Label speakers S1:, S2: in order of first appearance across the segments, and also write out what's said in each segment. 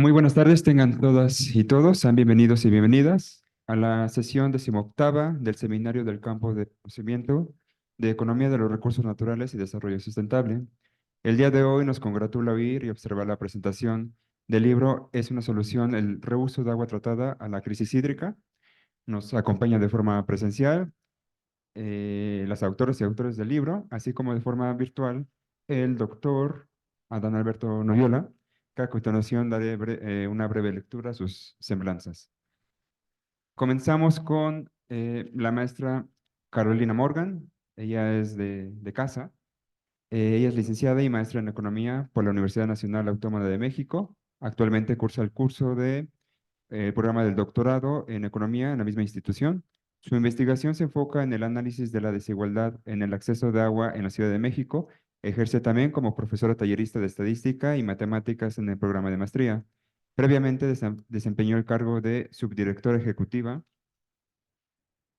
S1: Muy buenas tardes, tengan todas y todos, sean bienvenidos y bienvenidas a la sesión 18ª del Seminario del Campo de Conocimiento de Economía de los Recursos Naturales y Desarrollo Sustentable. El día de hoy nos congratula oír y observar la presentación del libro Es una solución, el reuso de agua tratada a la crisis hídrica. Nos acompaña de forma presencial las autores y autores del libro, así como de forma virtual el doctor Adán Alberto Noyola, que a continuación daré una breve lectura a sus semblanzas. Comenzamos con la maestra Carolina Morgan. Ella es de casa. Ella es licenciada y maestra en Economía por la Universidad Nacional Autónoma de México. Actualmente cursa el curso de programa del doctorado en Economía en la misma institución. Su investigación se enfoca en el análisis de la desigualdad en el acceso de agua en la Ciudad de México. Ejerce también como profesora tallerista de Estadística y Matemáticas en el programa de maestría. Previamente desempeñó el cargo de subdirectora ejecutiva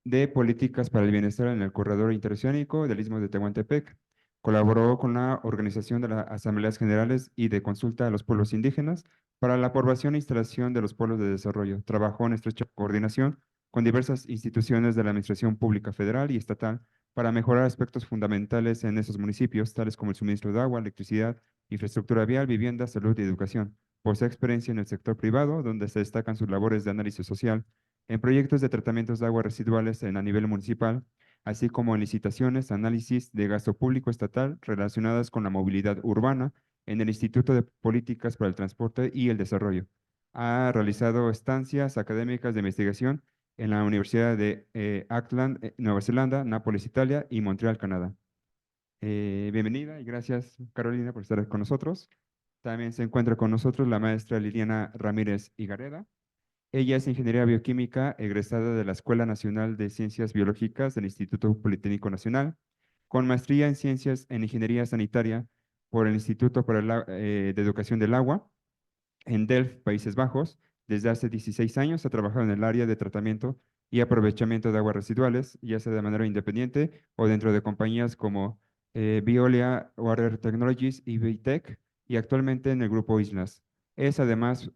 S1: de Políticas para el Bienestar en el Corredor Interoceánico del Istmo de Tehuantepec. Colaboró con la organización de las Asambleas Generales y de Consulta a los Pueblos Indígenas para la aprobación e instalación de los pueblos de desarrollo. Trabajó en estrecha coordinación con diversas instituciones de la Administración Pública Federal y Estatal para mejorar aspectos fundamentales en esos municipios, tales como el suministro de agua, electricidad, infraestructura vial, vivienda, salud y educación. Posee experiencia en el sector privado, donde se destacan sus labores de análisis social en proyectos de tratamientos de aguas residuales a nivel municipal, así como en licitaciones, análisis de gasto público estatal relacionadas con la movilidad urbana en el Instituto de Políticas para el Transporte y el Desarrollo. Ha realizado estancias académicas de investigación en la Universidad de Auckland, Nueva Zelanda, Nápoles, Italia y Montreal, Canadá. Bienvenida y gracias, Carolina, por estar con nosotros. También se encuentra con nosotros la maestra Liliana Ramírez Higareda. Ella es ingeniera bioquímica egresada de la Escuela Nacional de Ciencias Biológicas del Instituto Politécnico Nacional, con maestría en Ciencias en Ingeniería Sanitaria por el Instituto para de Educación del Agua en Delft, Países Bajos. Desde hace 16 años ha trabajado en el área de tratamiento y aprovechamiento de aguas residuales, ya sea de manera independiente o dentro de compañías como Veolia Water Technologies y Vitec, y actualmente en el grupo Islas. Es además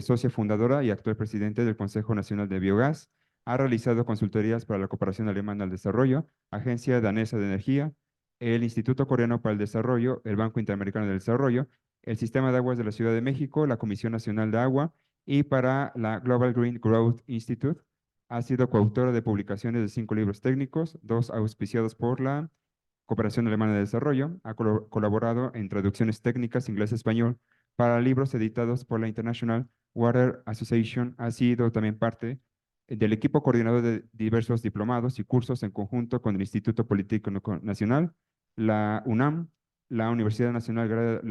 S1: socia fundadora y actual presidente del Consejo Nacional de Biogás. Ha realizado consultorías para la Cooperación Alemana al Desarrollo, Agencia Danesa de Energía, el Instituto Coreano para el Desarrollo, el Banco Interamericano del Desarrollo, el Sistema de Aguas de la Ciudad de México, la Comisión Nacional de Agua y para la Global Green Growth Institute. Ha sido coautora de publicaciones de 5 libros técnicos, 2 auspiciados por la Cooperación Alemana de Desarrollo. Ha colaborado en traducciones técnicas inglés-español para libros editados por la International Water Association. Ha sido también parte del equipo coordinador de diversos diplomados y cursos en conjunto con el Instituto Político Nacional, la UNAM, la Universidad Nacional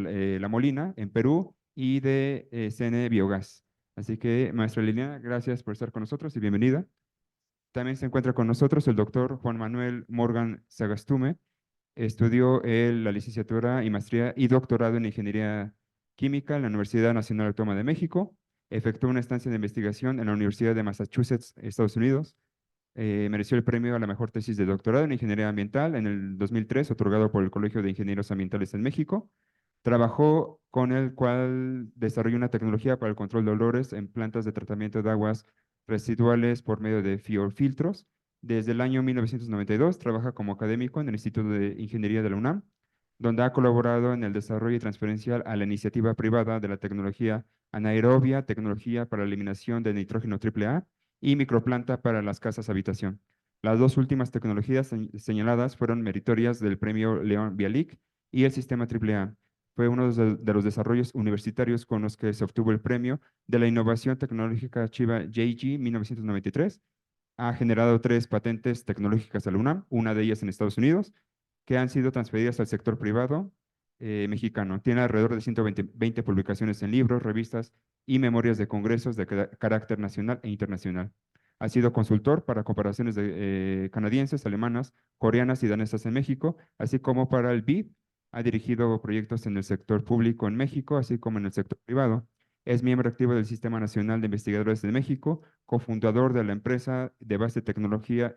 S1: La Molina en Perú y de CNE Biogás. Así que, maestra Liliana, gracias por estar con nosotros y bienvenida. También se encuentra con nosotros el doctor Juan Manuel Morgan Sagastume. Estudió la licenciatura y maestría y doctorado en Ingeniería Química en la Universidad Nacional Autónoma de México. Efectuó una estancia de investigación en la Universidad de Massachusetts, Estados Unidos. Mereció el premio a la mejor tesis de doctorado en Ingeniería Ambiental en el 2003, otorgado por el Colegio de Ingenieros Ambientales en México. Trabajó con el cual desarrolló una tecnología para el control de olores en plantas de tratamiento de aguas residuales por medio de filtros. Desde el año 1992 trabaja como académico en el Instituto de Ingeniería de la UNAM, donde ha colaborado en el desarrollo y transferencia a la iniciativa privada de la tecnología anaerobia, tecnología para la eliminación de nitrógeno AAA y microplanta para las casas habitación. Las dos últimas tecnologías señaladas fueron meritorias del Premio León Bialik y el sistema AAA. Fue uno de los desarrollos universitarios con los que se obtuvo el premio de la innovación tecnológica Chiva JG 1993. Ha generado 3 patentes tecnológicas a la UNAM, una de ellas en Estados Unidos, que han sido transferidas al sector privado mexicano. Tiene alrededor de 120 publicaciones en libros, revistas y memorias de congresos de carácter nacional e internacional. Ha sido consultor para cooperaciones canadienses, alemanas, coreanas y danesas en México, así como para el BID. Ha dirigido proyectos en el sector público en México, así como en el sector privado. Es miembro activo del Sistema Nacional de Investigadores de México, cofundador de la empresa de base tecnológica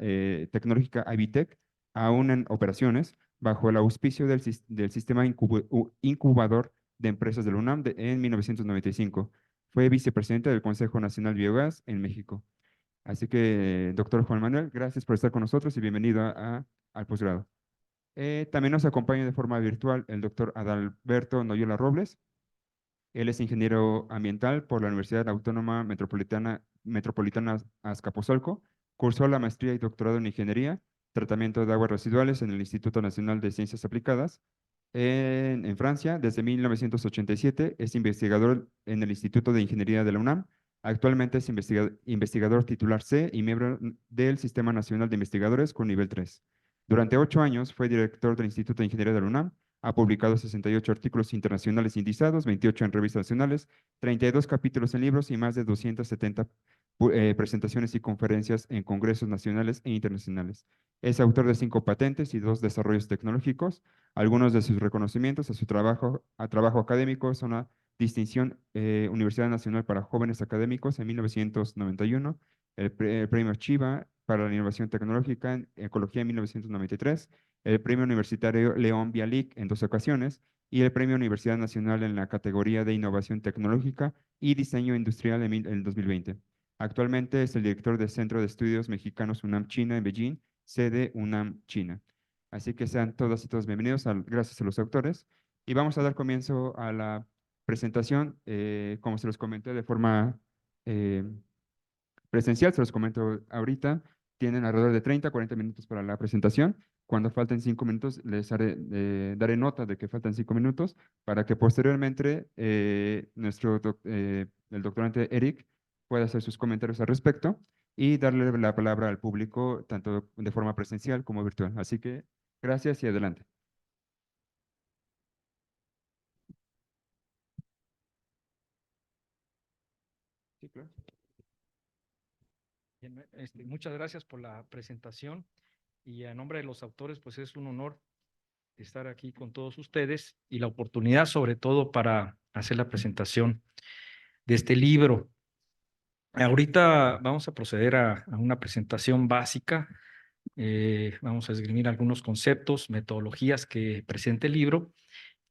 S1: Ivitec, aún en operaciones, bajo el auspicio del sistema incubador de empresas de la UNAM en 1995. fue vicepresidente del Consejo Nacional Biogás en México. Así que, doctor Juan Manuel, gracias por estar con nosotros y bienvenido al posgrado. También nos acompaña de forma virtual el doctor Adalberto Noyola Robles. Él es ingeniero ambiental por la Universidad Autónoma Metropolitana Azcapotzalco. Cursó la maestría y doctorado en ingeniería, tratamiento de aguas residuales en el Instituto Nacional de Ciencias Aplicadas en Francia. Desde 1987 es investigador en el Instituto de Ingeniería de la UNAM. Actualmente es investigador titular C y miembro del Sistema Nacional de Investigadores con nivel 3. Durante 8 años fue director del Instituto de Ingeniería de la UNAM. Ha publicado 68 artículos internacionales indizados, 28 en revistas nacionales, 32 capítulos en libros y más de 270 presentaciones y conferencias en congresos nacionales e internacionales. Es autor de 5 patentes y 2 desarrollos tecnológicos. Algunos de sus reconocimientos a trabajo académico son la distinción Universidad Nacional para Jóvenes Académicos en 1991, el Premio Chiva para la Innovación Tecnológica en Ecología en 1993, el Premio Universitario León Bialik en 2 ocasiones y el Premio Universidad Nacional en la categoría de Innovación Tecnológica y Diseño Industrial en 2020. Actualmente es el director del Centro de Estudios Mexicanos UNAM China en Beijing, sede UNAM China. Así que sean todas y todos bienvenidos, gracias a los autores. Y vamos a dar comienzo a la presentación, como se los comenté de forma eh, presencial, se los comento ahorita, tienen alrededor de 30, 40 minutos para la presentación. Cuando falten 5 minutos, les daré nota de que faltan 5 minutos para que posteriormente el doctorante Eric pueda hacer sus comentarios al respecto y darle la palabra al público tanto de forma presencial como virtual. Así que gracias y adelante. Sí, claro.
S2: Bien, muchas gracias por la presentación y a nombre de los autores, pues es un honor estar aquí con todos ustedes y la oportunidad sobre todo para hacer la presentación de este libro. Ahorita vamos a proceder a una presentación básica. Vamos a esgrimir algunos conceptos, metodologías que presenta el libro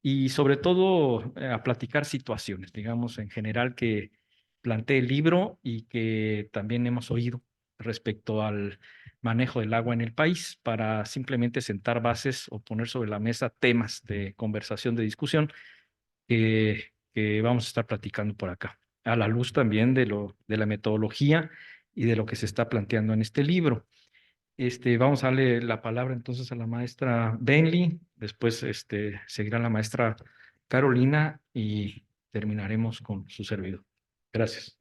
S2: y sobre todo a platicar situaciones, digamos, en general que plantea el libro y que también hemos oído respecto al manejo del agua en el país para simplemente sentar bases o poner sobre la mesa temas de conversación, de discusión que vamos a estar platicando por acá, a la luz también de la metodología y de lo que se está planteando en este libro. Vamos a darle la palabra entonces a la maestra Benly, después seguirá la maestra Carolina y terminaremos con su servidor. Gracias.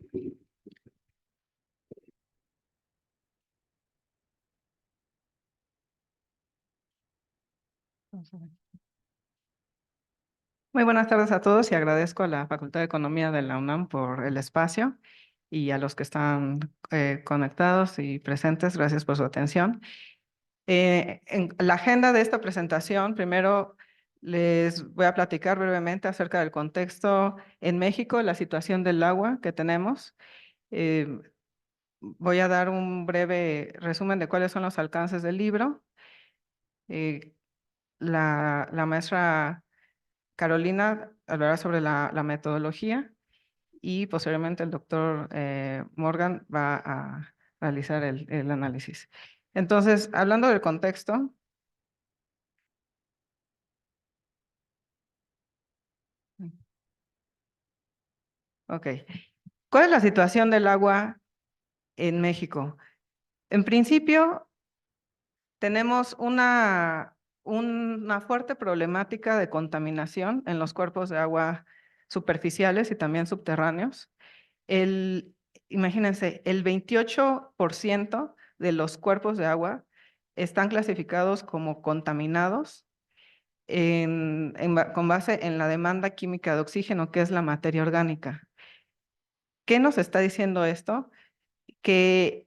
S3: Muy buenas tardes a todos y agradezco a la Facultad de Economía de la UNAM por el espacio y a los que están conectados y presentes, gracias por su atención. En la agenda de esta presentación, primero les voy a platicar brevemente acerca del contexto en México, la situación del agua que tenemos. Voy a dar un breve resumen de cuáles son los alcances del libro. La maestra Carolina hablará sobre la metodología y posteriormente el doctor Morgan va a realizar el análisis. Entonces, hablando del contexto, ok. ¿Cuál es la situación del agua en México? En principio, tenemos una fuerte problemática de contaminación en los cuerpos de agua superficiales y también subterráneos. Imagínense, el 28% de los cuerpos de agua están clasificados como contaminados con base en la demanda química de oxígeno, que es la materia orgánica. ¿Qué nos está diciendo esto? Que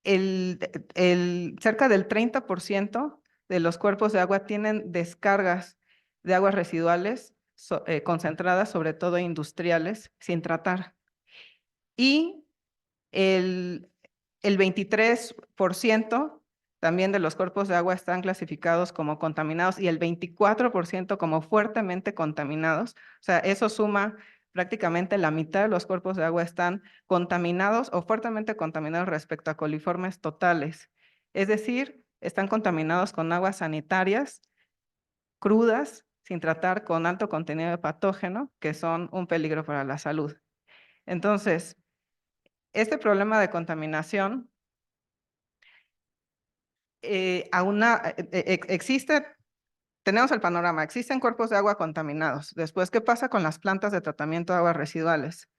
S3: cerca del 30% de los cuerpos de agua tienen descargas de aguas residuales concentradas, sobre todo industriales, sin tratar. Y el 23% también de los cuerpos de agua están clasificados como contaminados y el 24% como fuertemente contaminados. O sea, eso suma prácticamente la mitad de los cuerpos de agua están contaminados o fuertemente contaminados respecto a coliformes totales. Es decir, están contaminados con aguas sanitarias crudas, sin tratar, con alto contenido de patógeno, que son un peligro para la salud. Entonces, este problema de contaminación existe. Tenemos el panorama, existen cuerpos de agua contaminados. Después, ¿qué pasa con las plantas de tratamiento de aguas residuales?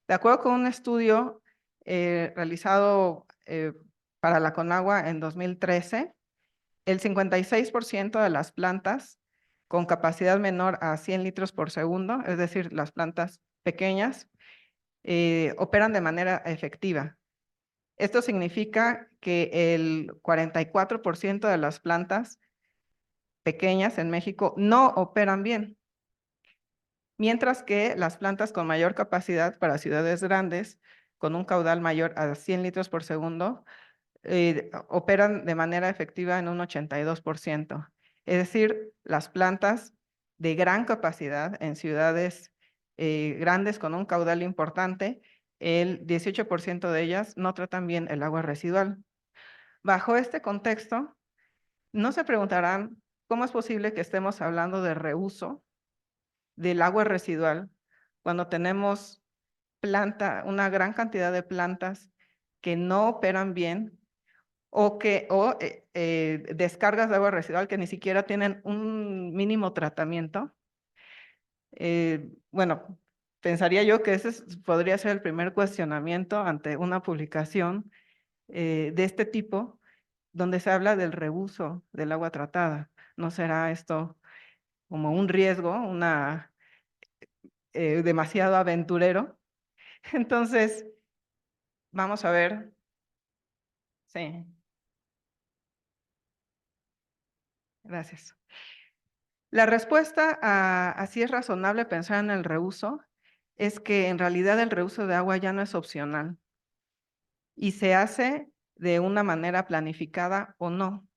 S3: De acuerdo con un estudio realizado para la Conagua en 2013, el 56% de las plantas con capacidad menor a 100 litros por segundo, es decir, las plantas pequeñas, operan de manera efectiva. Esto significa que el 44% de las plantas pequeñas en México no operan bien, mientras que las plantas con mayor capacidad para ciudades grandes, con un caudal mayor a 100 litros por segundo, operan de manera efectiva en un 82%. Es decir, las plantas de gran capacidad en ciudades grandes con un caudal importante, el 18% de ellas no tratan bien el agua residual. Bajo este contexto, no se preguntarán cómo es posible que estemos hablando de reuso del agua residual cuando tenemos una gran cantidad de plantas que no operan bien o descargas de agua residual que ni siquiera tienen un mínimo tratamiento. Bueno, pensaría yo que ese podría ser el primer cuestionamiento ante una publicación de este tipo, donde se habla del reuso del agua tratada. ¿No será esto como un riesgo, demasiado aventurero? Entonces, vamos a ver. Sí. Gracias. La respuesta a si es razonable pensar en el reuso es que en realidad el reuso de agua ya no es opcional y se hace de una manera planificada o no.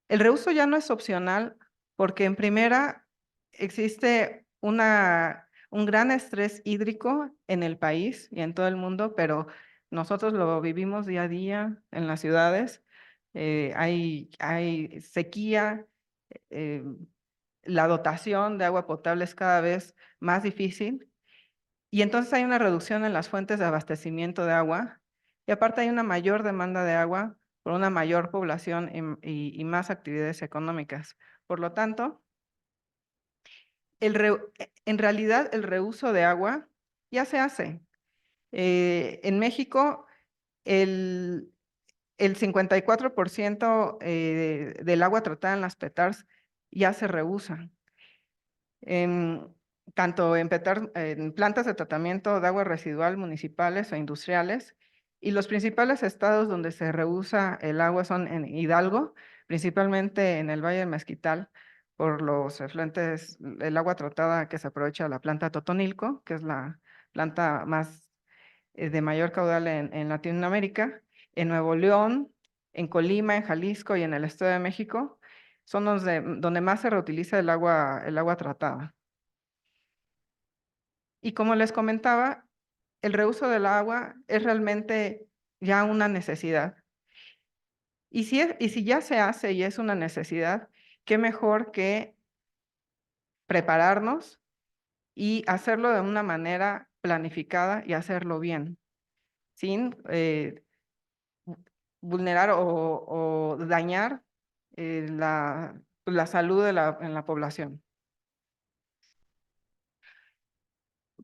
S3: El reuso ya no es opcional porque en primera existe un gran estrés hídrico en el país y en todo el mundo, pero nosotros lo vivimos día a día en las ciudades. Hay sequía, eh, la dotación de agua potable es cada vez más difícil y entonces hay una reducción en las fuentes de abastecimiento de agua y aparte hay una mayor demanda de agua por una mayor población y más actividades económicas. Por lo tanto, en realidad el reuso de agua ya se hace. En México, el 54% del agua tratada en las PETARs ya se reusa. Tanto en plantas de tratamiento de agua residual municipales o industriales. Y los principales estados donde se reusa el agua son en Hidalgo, principalmente en el Valle del Mezquital, por los efluentes, el agua tratada que se aprovecha de la planta Totonilco, que es la planta más de mayor caudal en Latinoamérica. En Nuevo León, en Colima, en Jalisco y en el Estado de México, son donde más se reutiliza el agua tratada. Y como les comentaba, el reuso del agua es realmente ya una necesidad. Y si ya se hace y es una necesidad, qué mejor que prepararnos y hacerlo de una manera planificada y hacerlo bien, sin vulnerar o dañar la salud en la población.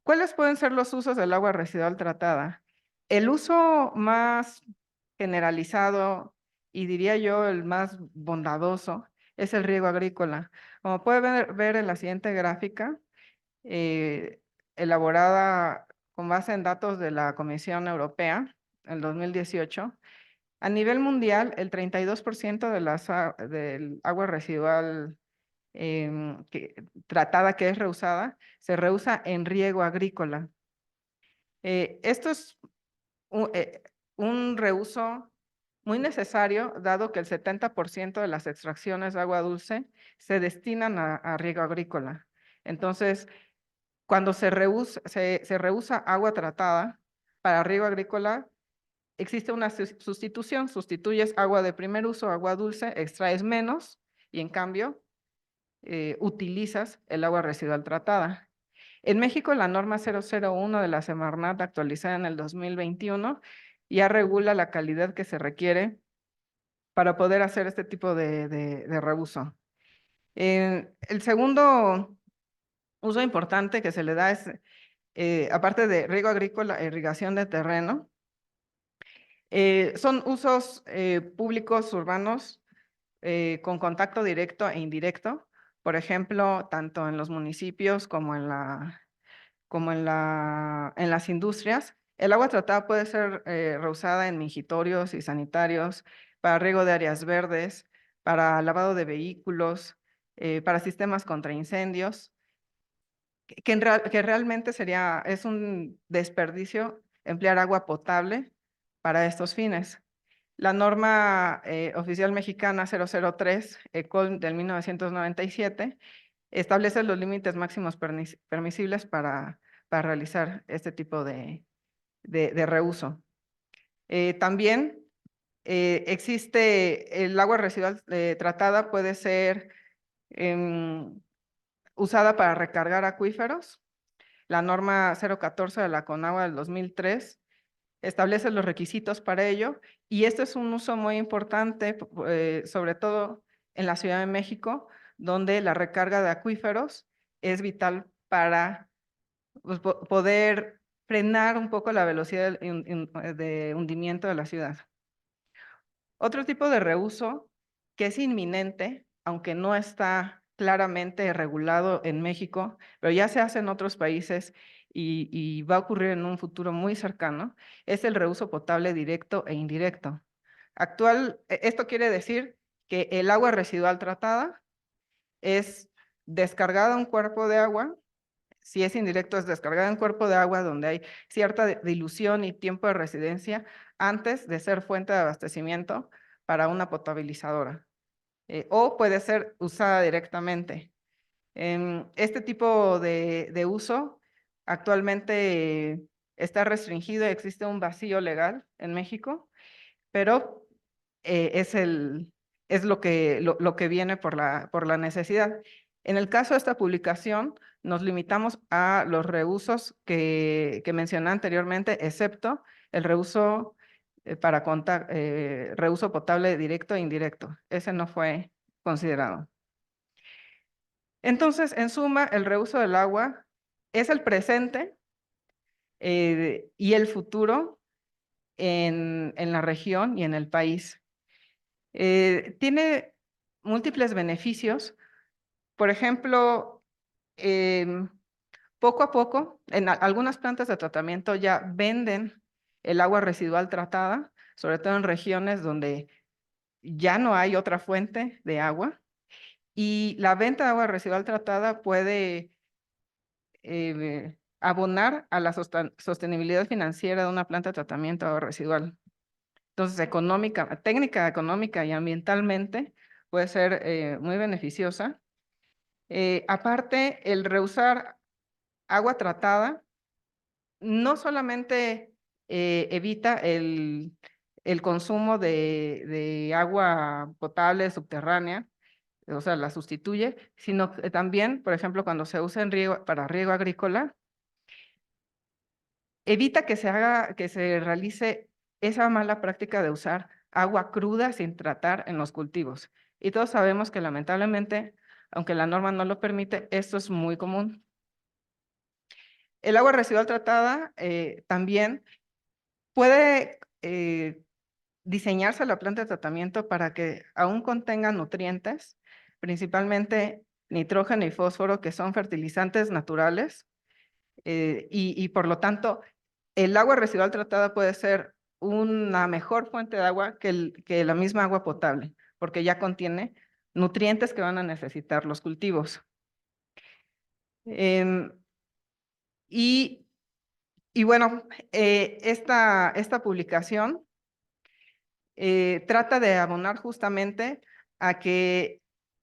S3: ¿Cuáles pueden ser los usos del agua residual tratada? El uso más generalizado y diría yo el más bondadoso es el riego agrícola. Como pueden ver en la siguiente gráfica, elaborada con base en datos de la Comisión Europea en 2018, a nivel mundial el 32% del agua residual tratada que es reusada, se reusa en riego agrícola. Esto es un reuso muy necesario, dado que el 70% de las extracciones de agua dulce se destinan a riego agrícola. Entonces, Cuando se reusa agua tratada para riego agrícola, existe una sustitución, sustituyes agua de primer uso, agua dulce, extraes menos y en cambio utilizas el agua residual tratada. En México, la norma 001 de la Semarnat, actualizada en el 2021, ya regula la calidad que se requiere para poder hacer este tipo de reuso. El segundo uso importante que se le da es, aparte de riego agrícola, irrigación de terreno. Son usos públicos urbanos con contacto directo e indirecto. Por ejemplo, tanto en los municipios como en las industrias. El agua tratada puede ser reusada en mingitorios y sanitarios, para riego de áreas verdes, para lavado de vehículos, para sistemas contra incendios, que realmente es un desperdicio emplear agua potable para estos fines. La norma oficial mexicana 003, ECOL del 1997, establece los límites máximos permisibles para realizar este tipo de reuso. También existe el agua residual tratada, puede ser usada para recargar acuíferos. La norma 014 de la CONAGUA del 2003 establece los requisitos para ello, y este es un uso muy importante, sobre todo en la Ciudad de México, donde la recarga de acuíferos es vital para pues, poder frenar un poco la velocidad de hundimiento de la ciudad. Otro tipo de reuso que es inminente, aunque no está claramente regulado en México, pero ya se hace en otros países y va a ocurrir en un futuro muy cercano, es el reuso potable directo e indirecto. Esto quiere decir que el agua residual tratada es descargada a un cuerpo de agua. Si es indirecto, es descargada en cuerpo de agua donde hay cierta dilución y tiempo de residencia antes de ser fuente de abastecimiento para una potabilizadora. O puede ser usada directamente. Este tipo de uso actualmente está restringido, existe un vacío legal en México, pero es lo que viene por la necesidad. En el caso de esta publicación, nos limitamos a los reusos que mencioné anteriormente, excepto el reuso reuso potable directo e indirecto. Ese no fue considerado. Entonces, en suma, el reuso del agua es el presente y el futuro en la región y en el país. Tiene múltiples beneficios. Por ejemplo, poco a poco, en algunas plantas de tratamiento ya venden el agua residual tratada, sobre todo en regiones donde ya no hay otra fuente de agua. Y la venta de agua residual tratada puede abonar a la sostenibilidad financiera de una planta de tratamiento de agua residual. Entonces, técnica, económica y ambientalmente puede ser muy beneficiosa. Aparte, el reusar agua tratada no solamente evita el consumo de agua potable subterránea, o sea, la sustituye, sino que también, por ejemplo, cuando se usa para riego agrícola, evita que se realice esa mala práctica de usar agua cruda sin tratar en los cultivos. Y todos sabemos que lamentablemente, aunque la norma no lo permite, esto es muy común. El agua residual tratada también puede diseñarse la planta de tratamiento para que aún contenga nutrientes, principalmente nitrógeno y fósforo, que son fertilizantes naturales, y por lo tanto, el agua residual tratada puede ser una mejor fuente de agua que la misma agua potable, porque ya contiene nutrientes que van a necesitar los cultivos. Em, y, bueno, esta publicación trata de abonar justamente a que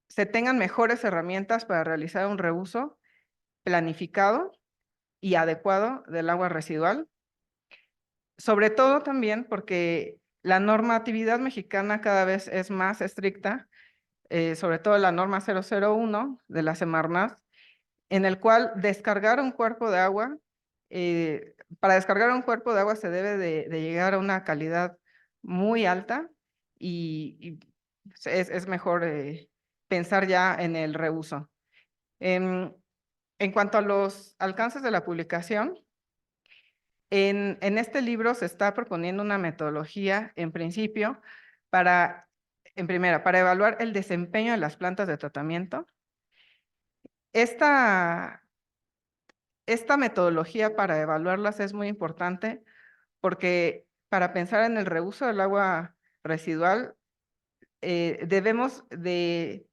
S3: se tengan mejores herramientas para realizar un reuso planificado y adecuado del agua residual, sobre todo también porque la normatividad mexicana cada vez es más estricta, sobre todo la norma 001 de la Semarnat, en el cual descargar un cuerpo de agua, para descargar un cuerpo de agua se debe de llegar a una calidad muy alta y es mejor pensar ya en el reuso. En cuanto a los alcances de la publicación, en este libro se está proponiendo una metodología, en principio, en primera, para evaluar el desempeño de las plantas de tratamiento. Esta metodología para evaluarlas es muy importante porque para pensar en el reuso del agua residual, debemos de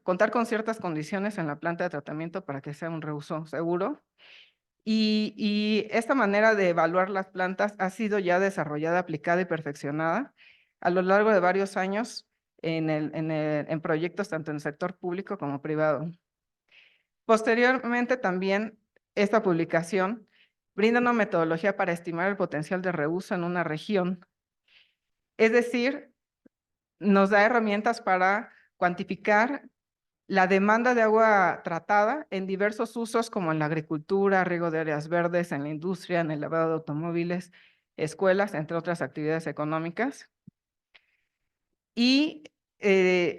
S3: contar con ciertas condiciones en la planta de tratamiento para que sea un reuso seguro. Y esta manera de evaluar las plantas ha sido ya desarrollada, aplicada y perfeccionada a lo largo de varios años en proyectos tanto en el sector público como privado. Posteriormente también esta publicación brinda una metodología para estimar el potencial de reuso en una región. Es decir, nos da herramientas para cuantificar la demanda de agua tratada en diversos usos como en la agricultura, riego de áreas verdes, en la industria, en el lavado de automóviles, escuelas, entre otras actividades económicas. Y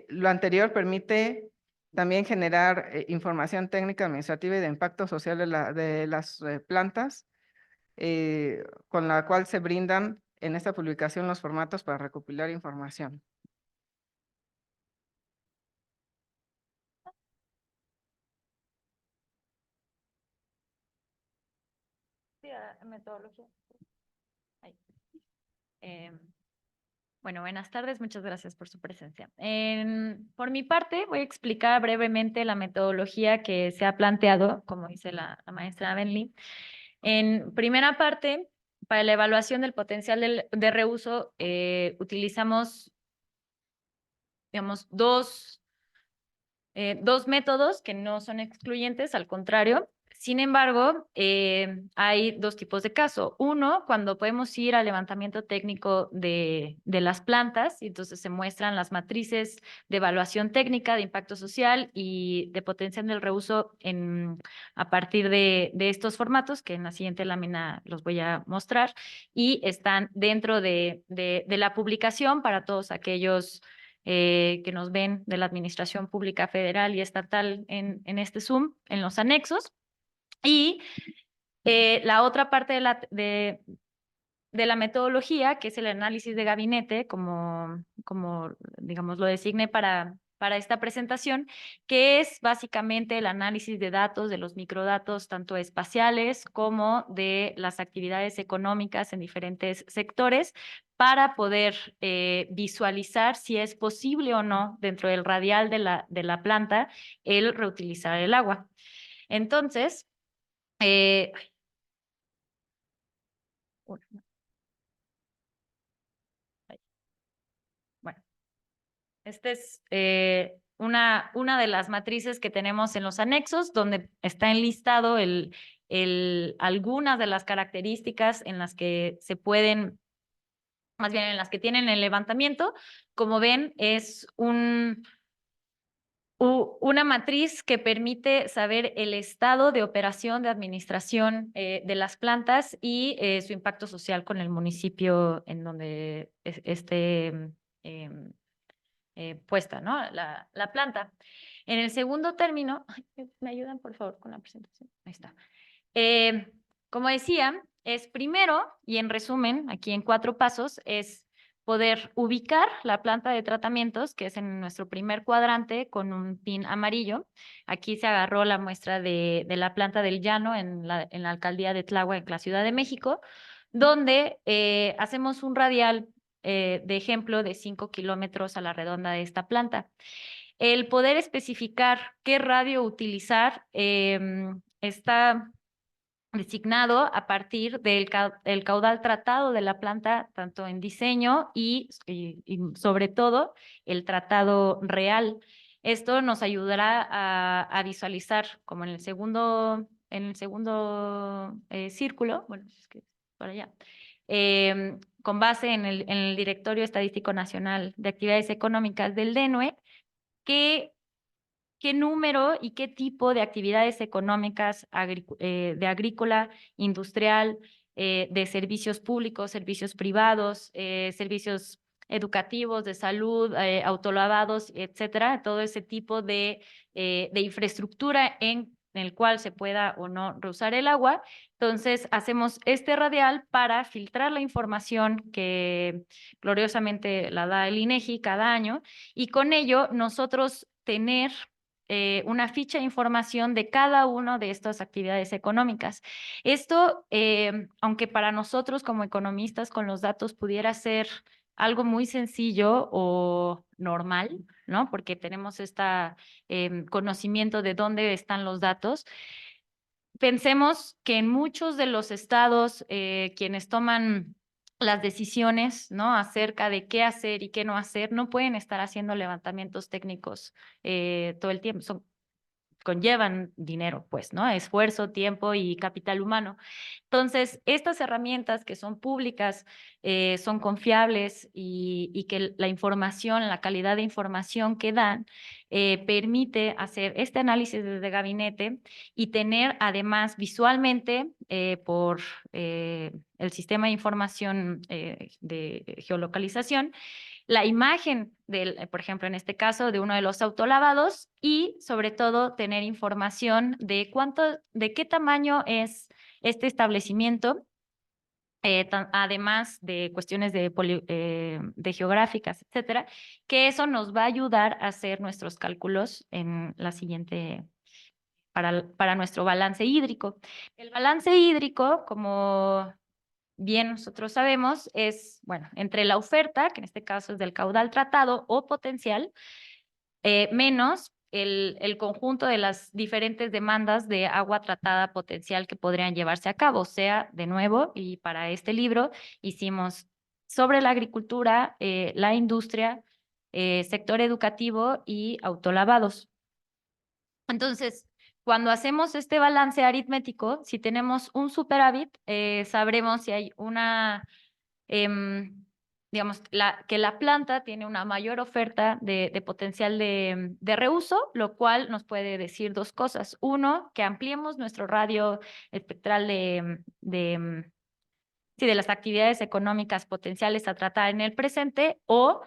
S3: lo anterior permite también generar información técnica, administrativa y de impacto social de las plantas, con la cual se brindan en esta publicación los formatos para recopilar información.
S4: Metodología. Bueno, buenas tardes, muchas gracias por su presencia. Por mi parte, voy a explicar brevemente la metodología que se ha planteado, como dice la maestra Benly. En primera parte, para la evaluación del potencial de reuso, utilizamos, digamos, dos métodos que no son excluyentes, al contrario. Sin embargo, hay dos tipos de caso. Uno, cuando podemos ir al levantamiento técnico de las plantas, y entonces se muestran las matrices de evaluación técnica, de impacto social y de potencial del reuso a partir de estos formatos, que en la siguiente lámina los voy a mostrar, y están dentro de la publicación para todos aquellos que nos ven de la Administración Pública Federal y Estatal en este Zoom, en los anexos. Y la otra parte de la metodología, que es el análisis de gabinete, como digamos lo designé para esta presentación, que es básicamente el análisis de datos, de los microdatos, tanto espaciales como de las actividades económicas en diferentes sectores, para poder visualizar si es posible o no, dentro del radial de la planta, el reutilizar el agua. Entonces, bueno, esta es una de las matrices que tenemos en los anexos, donde está enlistado algunas de las características en las que se pueden, más bien en las que tienen el levantamiento. Como ven, es una matriz que permite saber el estado de operación, de administración de las plantas y su impacto social con el municipio en donde esté puesta, ¿no? La planta. En el segundo término, ¿me ayudan por favor con la presentación? Ahí está. Como decía, es primero, y en resumen, aquí en 4 pasos, es poder ubicar la planta de tratamientos, que es en nuestro primer cuadrante con un pin amarillo. Aquí se agarró la muestra de la planta del Llano en la alcaldía de Tláhuac, en la Ciudad de México, donde hacemos un radial de ejemplo de 5 kilómetros a la redonda de esta planta. El poder especificar qué radio utilizar está designado a partir del caudal tratado de la planta, tanto en diseño y sobre todo el tratado real. Esto nos ayudará a visualizar, como en el segundo en el segundo círculo, bueno, es que para allá, con base en el Directorio Estadístico Nacional de Actividades Económicas del DENUE, qué número y qué tipo de actividades económicas de agrícola, industrial, de servicios públicos, servicios privados, servicios educativos, de salud, autolavados, etcétera, todo ese tipo de infraestructura en el cual se pueda o no reusar el agua. Entonces, hacemos este radial para filtrar la información que gloriosamente la da el INEGI cada año, y con ello nosotros tener una ficha de información de cada una de estas actividades económicas. Esto, aunque para nosotros como economistas con los datos pudiera ser algo muy sencillo o normal, ¿no? Porque tenemos este conocimiento de dónde están los datos. Pensemos que en muchos de los estados, quienes toman las decisiones, ¿no?, acerca de qué hacer y qué no hacer, no pueden estar haciendo levantamientos técnicos todo el tiempo. Conllevan dinero, pues, ¿no? Esfuerzo, tiempo y capital humano. Entonces, estas herramientas que son públicas, son confiables y que la información, la calidad de información que dan, permite hacer este análisis desde gabinete y tener además visualmente por el sistema de información de geolocalización, la imagen por ejemplo, en este caso, de uno de los autolavados, y sobre todo tener información de de qué tamaño es este establecimiento, además de cuestiones de geográficas, etcétera, que eso nos va a ayudar a hacer nuestros cálculos en la siguiente, para nuestro balance hídrico. El balance hídrico, como bien nosotros sabemos, es, bueno, entre la oferta, que en este caso es del caudal tratado o potencial, menos el conjunto de las diferentes demandas de agua tratada potencial que podrían llevarse a cabo. O sea, de nuevo, y para este libro hicimos sobre la agricultura, la industria, sector educativo y autolavados. Entonces, cuando hacemos este balance aritmético, si tenemos un superávit, sabremos si hay una digamos, que la planta tiene una mayor oferta de potencial de reuso, lo cual nos puede decir dos cosas. Uno, que ampliemos nuestro radio espectral sí, de las actividades económicas potenciales a tratar en el presente, o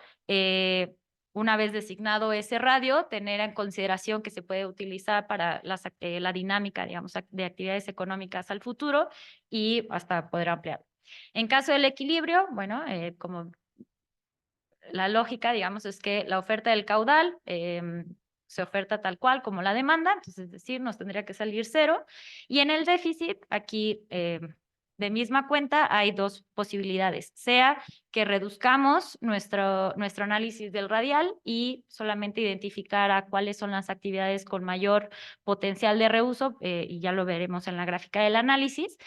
S4: una vez designado ese radio, tener en consideración que se puede utilizar para la dinámica, digamos, de actividades económicas al futuro y hasta poder ampliar. En caso del equilibrio, bueno, como la lógica, digamos, es que la oferta del caudal se oferta tal cual como la demanda, entonces, es decir, nos tendría que salir cero. Y en el déficit, aquí de misma cuenta, hay dos posibilidades, sea que reduzcamos nuestro análisis del radial y solamente identificar a cuáles son las actividades con mayor potencial de reuso, y ya lo veremos en la gráfica del análisis,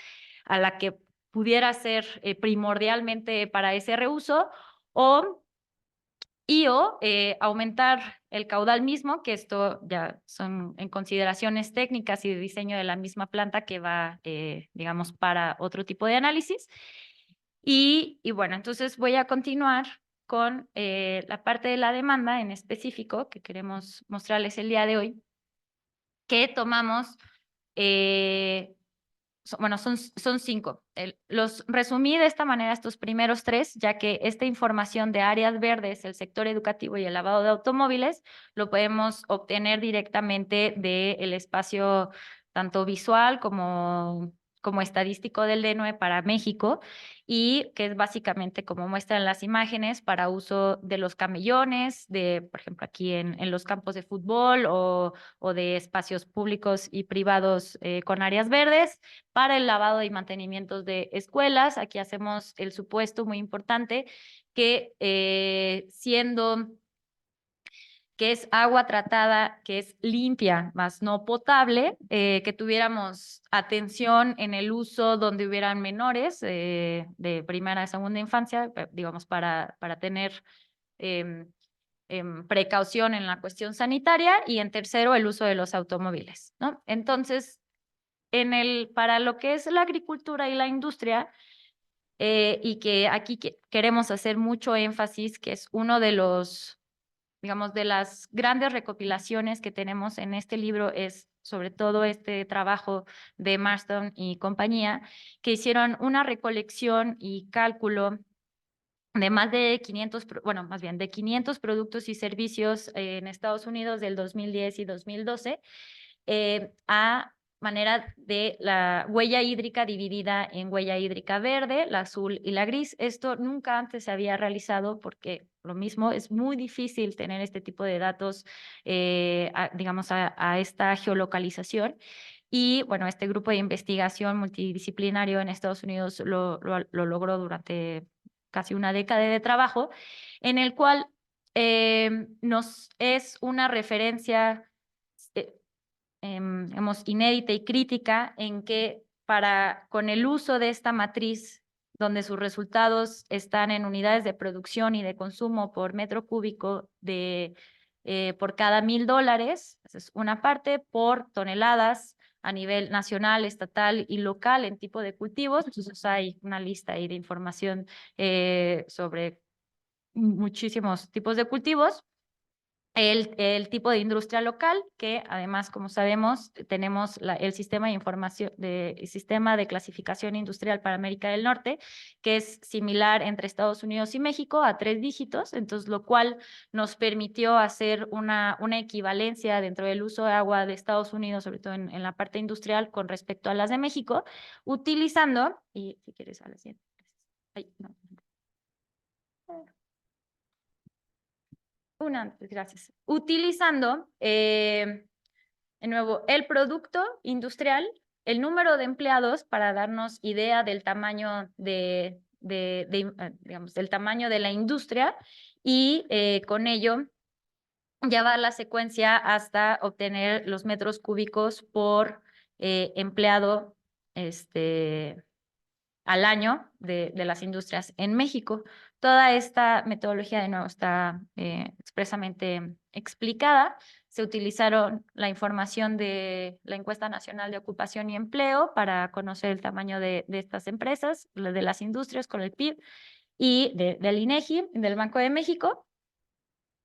S4: a la que pudiera ser primordialmente para ese reuso, o aumentar el caudal mismo, que esto ya son en consideraciones técnicas y de diseño de la misma planta que va, digamos, para otro tipo de análisis. Y bueno, entonces voy a continuar con la parte de la demanda en específico que queremos mostrarles el día de hoy, que tomamos bueno, son 5. Los resumí de esta manera, estos primeros 3, ya que esta información de áreas verdes, el sector educativo y el lavado de automóviles, lo podemos obtener directamente del espacio tanto visual como estadístico del DENUE para México, y que es básicamente como muestran las imágenes para uso de los camellones, por ejemplo, aquí en los campos de fútbol o de espacios públicos y privados con áreas verdes, para el lavado y mantenimiento de escuelas. Aquí hacemos el supuesto muy importante que siendo que es agua tratada, que es limpia, más no potable, que tuviéramos atención en el uso donde hubieran menores de primera y segunda infancia, digamos, para tener precaución en la cuestión sanitaria, y en tercero, el uso de los automóviles, ¿no? Entonces, para lo que es la agricultura y la industria, y que aquí queremos hacer mucho énfasis, que es uno de los, digamos, de las grandes recopilaciones que tenemos en este libro, es sobre todo este trabajo de Marston y compañía, que hicieron una recolección y cálculo de más de 500, bueno, más bien de 500 productos y servicios en Estados Unidos del 2010 y 2012, a manera de la huella hídrica dividida en huella hídrica verde, la azul y la gris. Esto nunca antes se había realizado porque lo mismo es muy difícil tener este tipo de datos, digamos, a esta geolocalización. Y bueno, este grupo de investigación multidisciplinario en Estados Unidos lo logró durante casi una década de trabajo, en el cual nos es una referencia inédita y crítica en que con el uso de esta matriz, donde sus resultados están en unidades de producción y de consumo por metro cúbico por cada $1,000, esa es una parte, por toneladas a nivel nacional, estatal y local en tipo de cultivos. Entonces hay una lista ahí de información sobre muchísimos tipos de cultivos. El tipo de industria local, que además, como sabemos, tenemos el sistema de información, el sistema de clasificación industrial para América del Norte, que es similar entre Estados Unidos y México a 3 dígitos, entonces lo cual nos permitió hacer una equivalencia dentro del uso de agua de Estados Unidos, sobre todo en la parte industrial, con respecto a las de México, utilizando, y si quieres a la siguiente. Ay, no. Gracias. Utilizando, de nuevo, el producto industrial, el número de empleados para darnos idea del tamaño digamos, del tamaño de la industria y con ello llevar la secuencia hasta obtener los metros cúbicos por empleado al año de las industrias en México. Toda esta metodología, de nuevo, está expresamente explicada. Se utilizaron la información de la Encuesta Nacional de Ocupación y Empleo para conocer el tamaño de estas empresas, de las industrias con el PIB, y del INEGI, del Banco de México.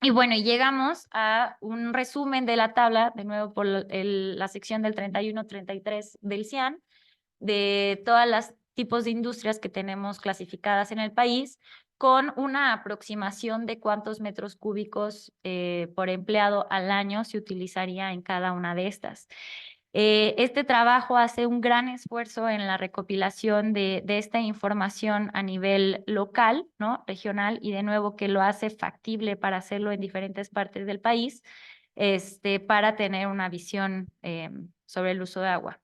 S4: Y bueno, llegamos a un resumen de la tabla, de nuevo por la sección del 31-33 del CIAN, de todas las tipos de industrias que tenemos clasificadas en el país, con una aproximación de cuántos metros cúbicos por empleado al año se utilizaría en cada una de estas. Este trabajo hace un gran esfuerzo en la recopilación de esta información a nivel local, ¿no? Regional, y de nuevo que lo hace factible para hacerlo en diferentes partes del país, para tener una visión sobre el uso de agua.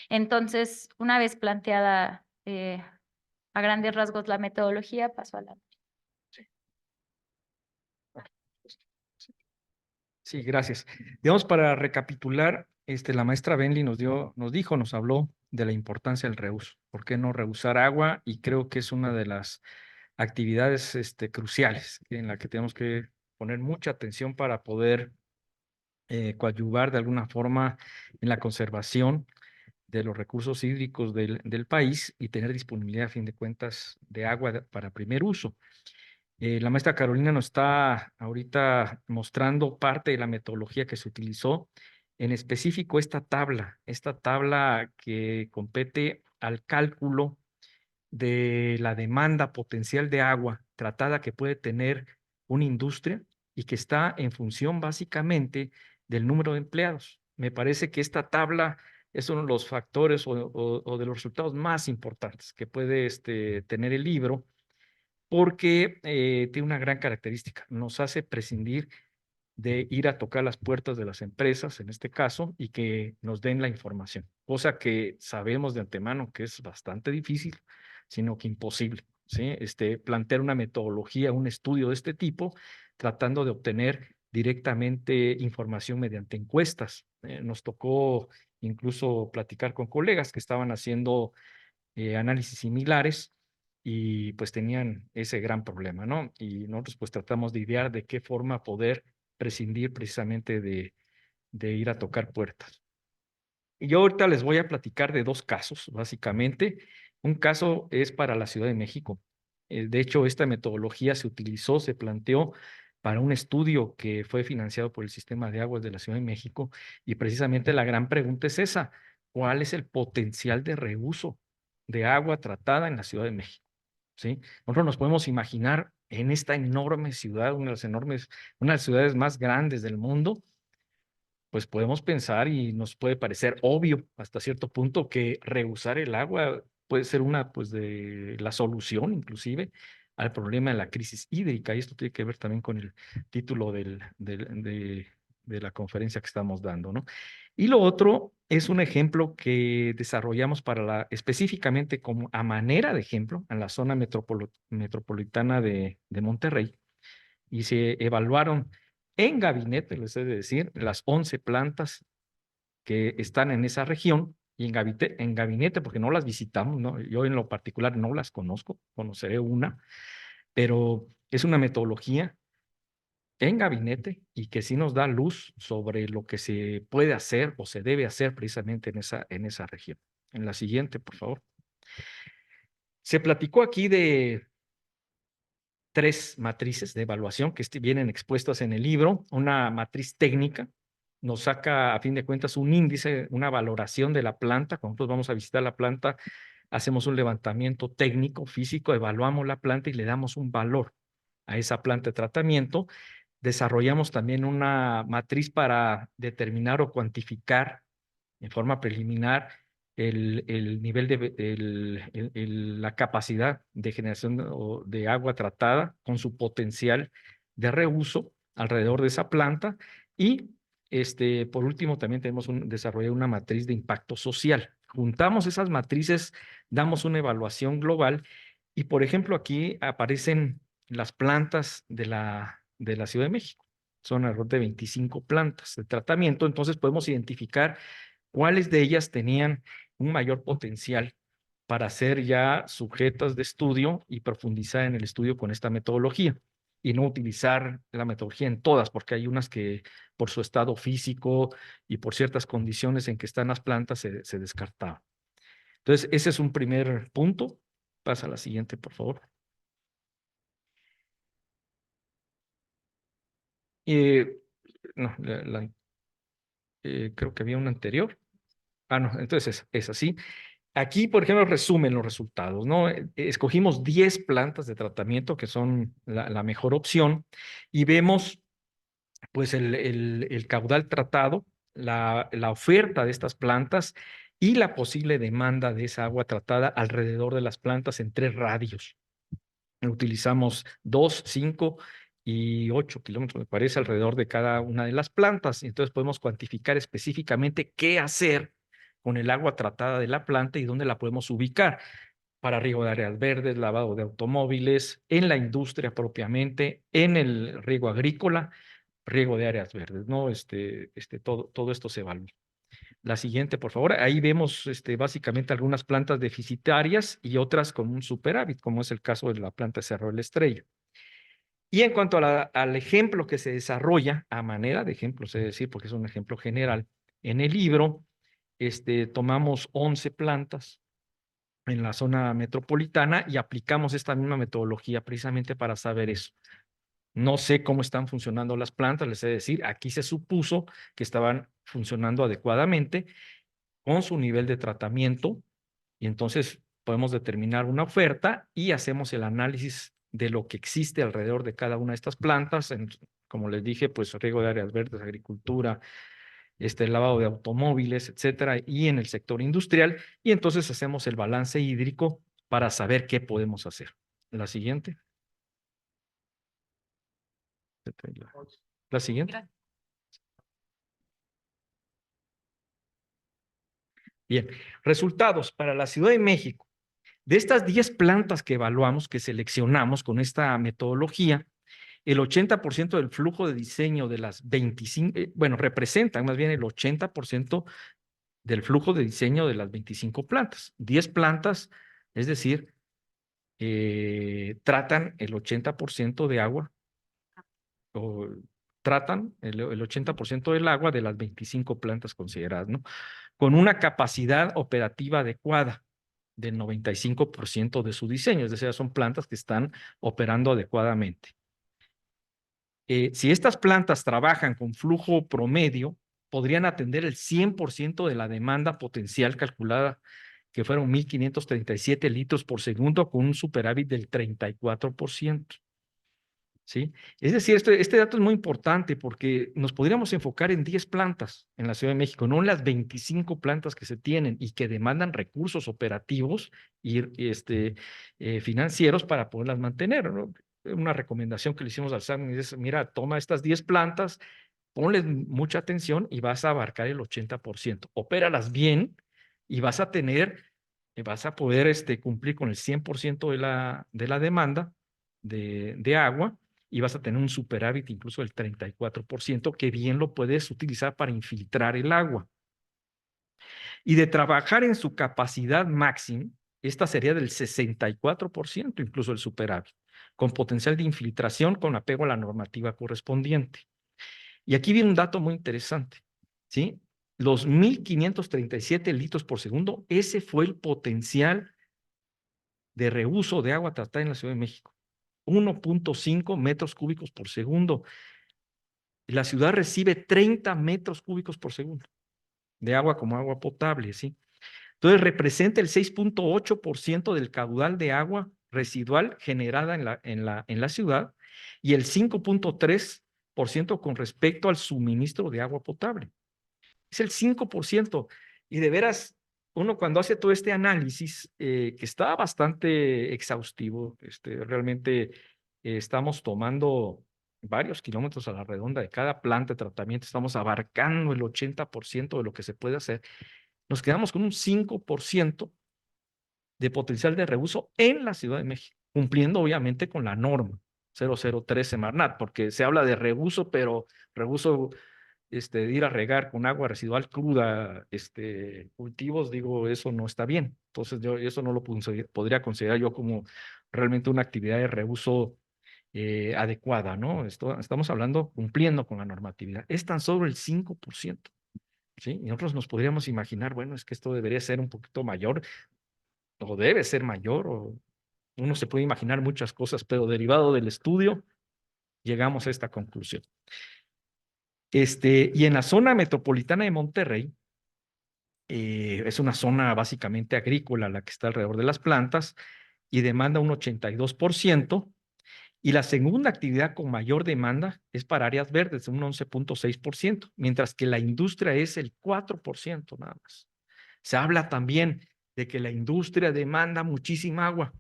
S4: Entonces, una vez planteada a grandes rasgos la metodología, paso a la...
S2: Sí, gracias. Digamos, para recapitular, la maestra Benly nos habló de la importancia del reuso. ¿Por qué no reusar agua? Y creo que es una de las actividades cruciales en la que tenemos que poner mucha atención para poder coadyuvar de alguna forma en la conservación de los recursos hídricos del país y tener disponibilidad, a fin de cuentas, de agua para primer uso. La maestra Carolina nos está ahorita mostrando parte de la metodología que se utilizó, en específico esta tabla que compete al cálculo de la demanda potencial de agua tratada que puede tener una industria y que está en función básicamente del número de empleados. Me parece que esta tabla es uno de los factores o de los resultados más importantes que puede tener el libro, porque tiene una gran característica. Nos hace prescindir de ir a tocar las puertas de las empresas, en este caso, y que nos den la información, cosa que sabemos de antemano que es bastante difícil, sino que imposible, ¿sí? Plantear una metodología, un estudio de este tipo, tratando de obtener directamente información mediante encuestas. Nos tocó incluso platicar con colegas que estaban haciendo análisis similares y pues tenían ese gran problema, ¿no? Y nosotros pues tratamos de idear de qué forma poder prescindir precisamente de ir a tocar puertas. Y yo ahorita les voy a platicar de dos casos, básicamente. Un caso es para la Ciudad de México. De hecho, esta metodología se utilizó, se planteó para un estudio que fue financiado por el Sistema de Aguas de la Ciudad de México. Y precisamente la gran pregunta es esa: ¿cuál es el potencial de reuso de agua tratada en la Ciudad de México? ¿Sí? Nosotros nos podemos imaginar en esta enorme ciudad, una de las ciudades más grandes del mundo, pues podemos pensar y nos puede parecer obvio hasta cierto punto que reusar el agua puede ser una, pues, de la solución inclusive al problema de la crisis hídrica. Y esto tiene que ver también con el título de la conferencia que estamos dando, ¿no? Y lo otro es un ejemplo que desarrollamos específicamente como a manera de ejemplo en la zona metropolitana de Monterrey, y se evaluaron en gabinete, les he de decir, las 11 plantas que están en esa región, y en gabinete, porque no las visitamos, ¿no? Yo en lo particular no las conozco, conoceré una, pero es una metodología en gabinete y que sí nos da luz sobre lo que se puede hacer o se debe hacer precisamente en esa región. En la siguiente, por favor. Se platicó aquí de 3 matrices de evaluación que vienen expuestas en el libro. Una matriz técnica nos saca, a fin de cuentas, un índice, una valoración de la planta. Cuando nosotros vamos a visitar la planta, hacemos un levantamiento técnico, físico, evaluamos la planta y le damos un valor a esa planta de tratamiento. Desarrollamos también una matriz para determinar o cuantificar en forma preliminar el nivel la capacidad de generación de agua tratada con su potencial de reuso alrededor de esa planta. Y por último, también tenemos desarrollar una matriz de impacto social. Juntamos esas matrices, damos una evaluación global y, por ejemplo, aquí aparecen las plantas de la Ciudad de México. Son alrededor de 25 plantas de tratamiento. Entonces podemos identificar cuáles de ellas tenían un mayor potencial para ser ya sujetas de estudio y profundizar en el estudio con esta metodología, y no utilizar la metodología en todas, porque hay unas que por su estado físico y por ciertas condiciones en que están las plantas se descartaban. Entonces, ese es un primer punto. Pasa a la siguiente, por favor. No, creo que había una anterior. Ah, no, entonces es así. Aquí, por ejemplo, resumen los resultados, ¿no? Escogimos 10 plantas de tratamiento que son la mejor opción, y vemos pues el caudal tratado, la oferta de estas plantas y la posible demanda de esa agua tratada alrededor de las plantas en 3 radios. Utilizamos 2, 5 y 8 kilómetros, me parece, alrededor de cada una de las plantas. Entonces podemos cuantificar específicamente qué hacer con el agua tratada de la planta y dónde la podemos ubicar para riego de áreas verdes, lavado de automóviles, en la industria propiamente, en el riego agrícola, riego de áreas verdes, ¿no? Todo esto se evalúa. La siguiente, por favor. Ahí vemos básicamente algunas plantas deficitarias y otras con un superávit, como es el caso de la planta de Cerro de la Estrella. Y en cuanto al ejemplo que se desarrolla, a manera de ejemplo, es decir, porque es un ejemplo general, en el libro tomamos 11 plantas en la zona metropolitana y aplicamos esta misma metodología precisamente para saber eso. No sé cómo están funcionando las plantas, les he de decir, aquí se supuso que estaban funcionando adecuadamente con su nivel de tratamiento, y entonces podemos determinar una oferta y hacemos el análisis de lo que existe alrededor de cada una de estas plantas, como les dije, pues riego de áreas verdes, agricultura, lavado de automóviles, etcétera, y en el sector industrial, y entonces hacemos el balance hídrico para saber qué podemos hacer. La siguiente. La siguiente. Bien, resultados para la Ciudad de México. De estas 10 plantas que evaluamos, que seleccionamos con esta metodología, el 80% del flujo de diseño de las 25, representan más bien el 80% del flujo de diseño de las 25 plantas. 10 plantas, es decir, tratan el 80% de agua tratan el 80% del agua de las 25 plantas consideradas, ¿no? Con una capacidad operativa adecuada del 95% de su diseño, es decir, son plantas que están operando adecuadamente. Si estas plantas trabajan con flujo promedio, podrían atender el 100% de la demanda potencial calculada, que fueron 1.537 litros por segundo, con un superávit del 34%. ¿Sí? Es decir, este dato es muy importante porque nos podríamos enfocar en 10 plantas en la Ciudad de México, no en las 25 plantas que se tienen y que demandan recursos operativos y financieros para poderlas mantener, ¿no? Una recomendación que le hicimos al SAM es, mira, toma estas 10 plantas, ponles mucha atención y vas a abarcar el 80%. Opéralas bien y vas a poder cumplir con el 100% de la demanda de agua, y vas a tener un superávit incluso del 34%, que bien lo puedes utilizar para infiltrar el agua. Y de trabajar en su capacidad máxima, esta sería del 64%, incluso el superávit, con potencial de infiltración con apego a la normativa correspondiente. Y aquí viene un dato muy interesante, ¿sí? Los 1.537 litros por segundo, ese fue el potencial de reuso de agua tratada en la Ciudad de México. 1.5 metros cúbicos por segundo. La ciudad recibe 30 metros cúbicos por segundo de agua como agua potable, ¿sí? Entonces representa el 6.8% del caudal de agua residual generada en la ciudad y el 5.3% con respecto al suministro de agua potable. Es el 5%. Y de veras, uno cuando hace todo este análisis, que está bastante exhaustivo, realmente estamos tomando varios kilómetros a la redonda de cada planta de tratamiento, estamos abarcando el 80% de lo que se puede hacer, nos quedamos con un 5% de potencial de reuso en la Ciudad de México, cumpliendo obviamente con la norma 003 Semarnat, porque se habla de reuso, pero reuso de ir a regar con agua residual cruda cultivos, digo, eso no está bien. Entonces yo eso no lo podría considerar yo como realmente una actividad de reuso adecuada, ¿no? Estamos hablando cumpliendo con la normatividad. Es tan solo el 5%, ¿sí? Y nosotros nos podríamos imaginar, bueno, es que esto debería ser un poquito mayor, o debe ser mayor, o uno se puede imaginar muchas cosas, pero derivado del estudio, llegamos a esta conclusión. Y en la zona metropolitana de Monterrey, es una zona básicamente agrícola la que está alrededor de las plantas y demanda un 82%, y la segunda actividad con mayor demanda es para áreas verdes, un 11.6%, mientras que la industria es el 4% nada más. Se habla también de que la industria demanda muchísima agua.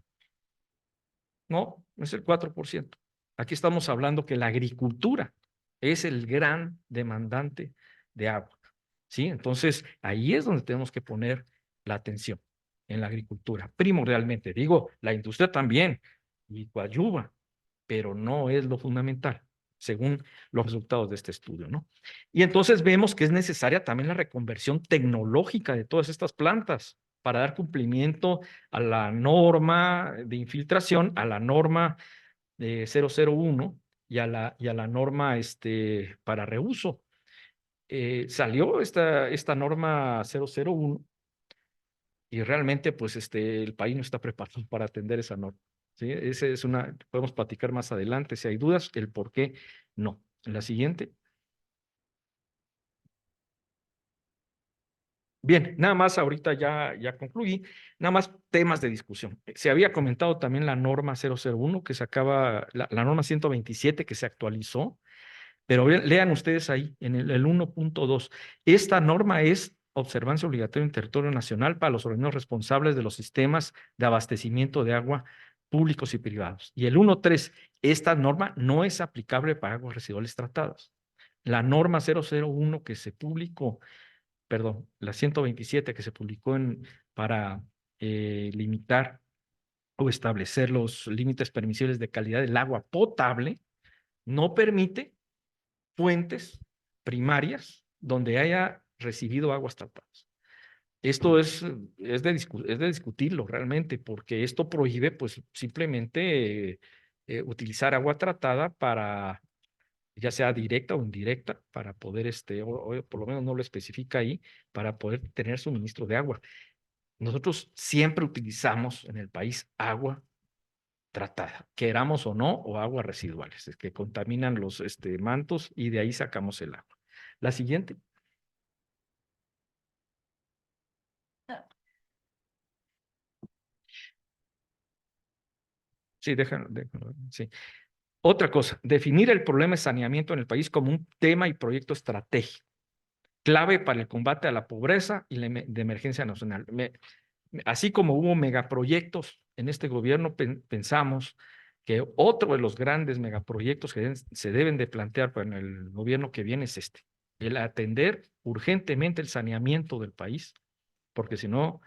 S2: No, es el 4%. Aquí estamos hablando que la agricultura es el gran demandante de agua, ¿sí? Entonces, ahí es donde tenemos que poner la atención, en la agricultura, primordialmente. Digo, la industria también, y coadyuva, pero no es lo fundamental, según los resultados de este estudio, ¿no? Y entonces vemos que es necesaria también la reconversión tecnológica de todas estas plantas para dar cumplimiento a la norma de infiltración, a la norma de 001 y a la norma para reuso. Salió esta norma 001 y realmente pues el país no está preparado para atender esa norma, ¿sí? Podemos platicar más adelante si hay dudas, el por qué no. En la siguiente. Bien, nada más ahorita ya concluí, nada más temas de discusión. Se había comentado también la norma 001 que se acaba, la norma 127 que se actualizó, pero lean ustedes ahí en el 1.2. Esta norma es observancia obligatoria en territorio nacional para los organismos responsables de los sistemas de abastecimiento de agua públicos y privados. Y el 1.3, esta norma no es aplicable para aguas residuales tratadas. La norma 001 que se publicó, perdón, la 127 que se publicó para limitar o establecer los límites permisibles de calidad del agua potable, no permite fuentes primarias donde haya recibido aguas tratadas. Esto es de discutirlo realmente, porque esto prohíbe pues simplemente utilizar agua tratada para ya sea directa o indirecta, para poder, o por lo menos no lo especifica ahí, para poder tener suministro de agua. Nosotros siempre utilizamos en el país agua tratada, queramos o no, o aguas residuales, que contaminan los mantos y de ahí sacamos el agua. La siguiente. Sí, déjalo, sí. Otra cosa, definir el problema de saneamiento en el país como un tema y proyecto estratégico, clave para el combate a la pobreza y de emergencia nacional. Así como hubo megaproyectos en este gobierno, pensamos que otro de los grandes megaproyectos que se deben de plantear para el gobierno que viene es el atender urgentemente el saneamiento del país, porque si no,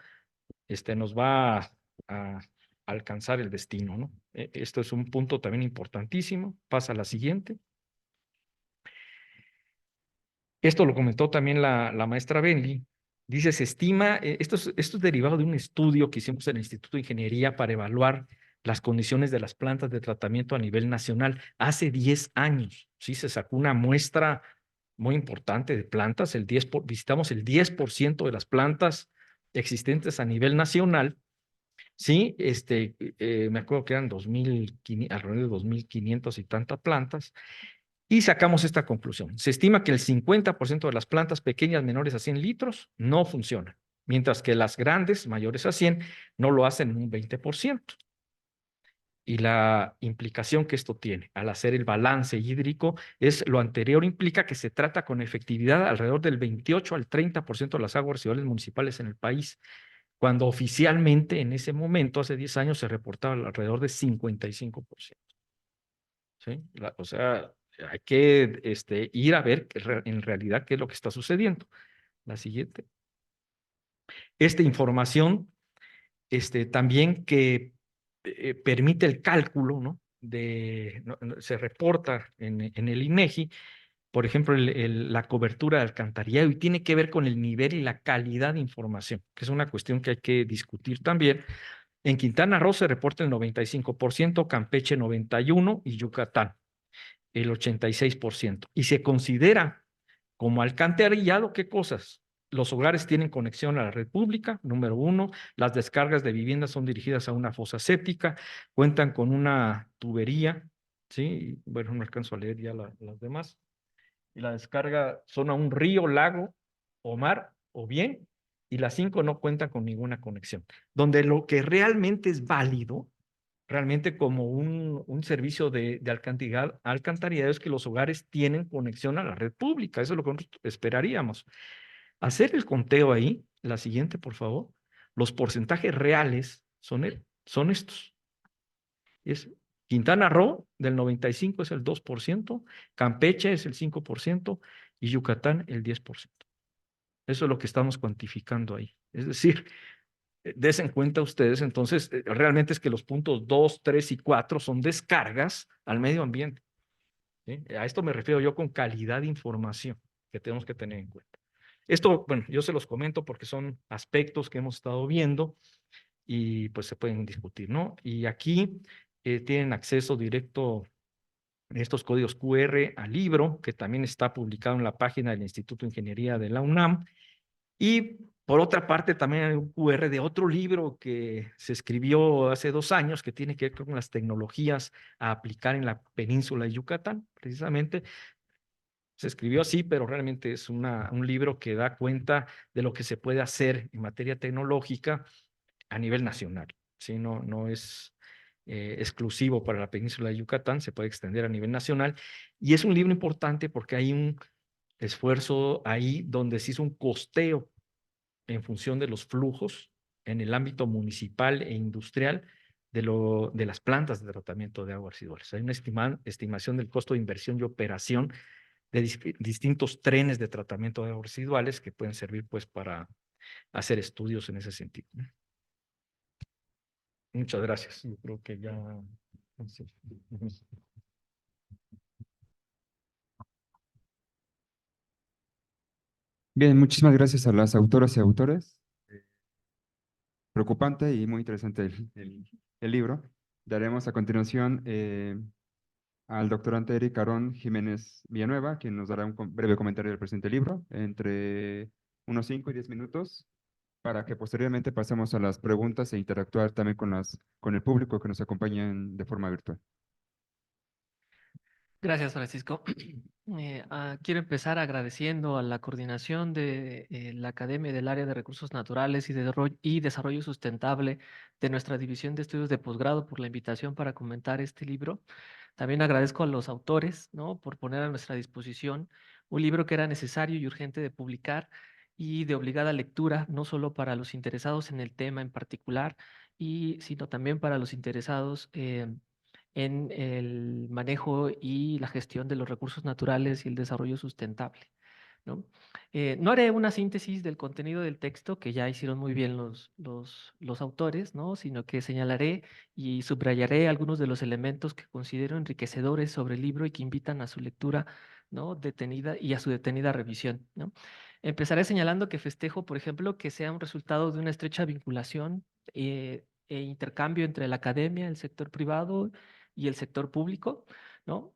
S2: nos va a alcanzar el destino, ¿no? Esto es un punto también importantísimo. Pasa a la siguiente. Esto lo comentó también la maestra Benly. Dice, se estima, esto es derivado de un estudio que hicimos en el Instituto de Ingeniería para evaluar las condiciones de las plantas de tratamiento a nivel nacional. Hace 10 años, sí, se sacó una muestra muy importante de plantas, visitamos el 10% de las plantas existentes a nivel nacional. Sí, me acuerdo que eran 2.500, alrededor de 2.500 y tantas plantas, y sacamos esta conclusión. Se estima que el 50% de las plantas pequeñas menores a 100 litros no funcionan, mientras que las grandes mayores a 100 no lo hacen en un 20%. Y la implicación que esto tiene al hacer el balance hídrico es lo anterior implica que se trata con efectividad alrededor del 28 al 30% de las aguas residuales municipales en el país, cuando oficialmente en ese momento, hace 10 años, se reportaba alrededor de 55%. ¿Sí? O sea, hay que ir a ver en realidad qué es lo que está sucediendo. La siguiente. Esta información también que permite el cálculo, ¿no? Se reporta en el INEGI, por ejemplo, la cobertura de alcantarillado, y tiene que ver con el nivel y la calidad de información, que es una cuestión que hay que discutir también. En Quintana Roo se reporta el 95%, Campeche 91% y Yucatán el 86%. Y se considera como alcantarillado, ¿qué cosas? Los hogares tienen conexión a la red pública, número 1. Las descargas de viviendas son dirigidas a una fosa séptica, cuentan con una tubería, ¿sí? Bueno, no alcanzo a leer ya las demás. Y la descarga son a un río, lago o mar, o bien, y las 5 no cuentan con ninguna conexión. Donde lo que realmente es válido, realmente como un servicio de alcantarillado, es que los hogares tienen conexión a la red pública. Eso es lo que nosotros esperaríamos. Hacer el conteo ahí, la siguiente, por favor. Los porcentajes reales son estos. Es Quintana Roo del 95 es el 2%, Campeche es el 5% y Yucatán el 10%. Eso es lo que estamos cuantificando ahí. Es decir, desen cuenta ustedes, entonces, realmente es que los puntos 2, 3 y 4 son descargas al medio ambiente. ¿Sí? A esto me refiero yo con calidad de información que tenemos que tener en cuenta. Esto, bueno, yo se los comento porque son aspectos que hemos estado viendo y pues se pueden discutir, ¿no? Y aquí tienen acceso directo a estos códigos QR al libro, que también está publicado en la página del Instituto de Ingeniería de la UNAM. Y por otra parte, también hay un QR de otro libro que se escribió hace 2 años, que tiene que ver con las tecnologías a aplicar en la península de Yucatán. Precisamente se escribió así, pero realmente es un libro que da cuenta de lo que se puede hacer en materia tecnológica a nivel nacional. ¿Sí? No es exclusivo para la península de Yucatán, se puede extender a nivel nacional. Y es un libro importante porque hay un esfuerzo ahí donde se hizo un costeo en función de los flujos en el ámbito municipal e industrial de las plantas de tratamiento de aguas residuales. Hay una estimación del costo de inversión y operación de distintos trenes de tratamiento de aguas residuales que pueden servir pues para hacer estudios en ese sentido. Muchas gracias. Yo creo que ya...
S1: Bien, muchísimas gracias a las autoras y autores. Preocupante y muy interesante el libro. Daremos a continuación al doctor Eric Carón Jiménez Villanueva, quien nos dará un breve comentario del presente libro, entre unos 5 y 10 minutos, para que posteriormente pasemos a las preguntas e interactuar también con el público que nos acompaña de forma virtual.
S5: Gracias, Francisco. Quiero empezar agradeciendo a la coordinación de la Academia del Área de Recursos Naturales y Desarrollo Sustentable de nuestra División de Estudios de Posgrado por la invitación para comentar este libro. También agradezco a los autores, ¿no?, por poner a nuestra disposición un libro que era necesario y urgente de publicar y de obligada lectura, no solo para los interesados en el tema en particular, sino también para los interesados en el manejo y la gestión de los recursos naturales y el desarrollo sustentable, ¿no? No haré una síntesis del contenido del texto, que ya hicieron muy bien los autores, ¿no?, sino que señalaré y subrayaré algunos de los elementos que considero enriquecedores sobre el libro y que invitan a su lectura, ¿no?, detenida y a su detenida revisión, ¿no? Empezaré señalando que festejo, por ejemplo, que sea un resultado de una estrecha vinculación e intercambio entre la academia, el sector privado y el sector público, ¿no?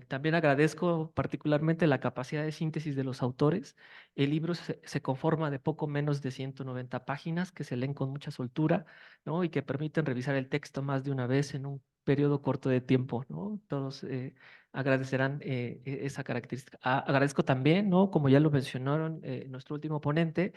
S5: También agradezco particularmente la capacidad de síntesis de los autores. El libro se conforma de poco menos de 190 páginas que se leen con mucha soltura, ¿no?, y que permiten revisar el texto más de una vez en un periodo corto de tiempo, ¿no? Todos agradecerán esa característica. Agradezco también, ¿no?, como ya lo mencionaron nuestro último ponente,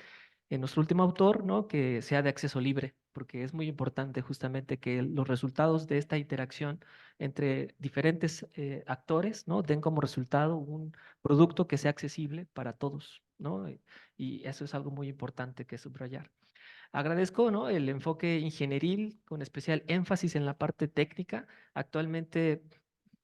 S5: nuestro último autor, ¿no?, que sea de acceso libre, porque es muy importante justamente que los resultados de esta interacción entre diferentes actores, ¿no?, den como resultado un producto que sea accesible para todos, ¿no? Y eso es algo muy importante que subrayar. Agradezco, ¿no?, el enfoque ingenieril con especial énfasis en la parte técnica. Actualmente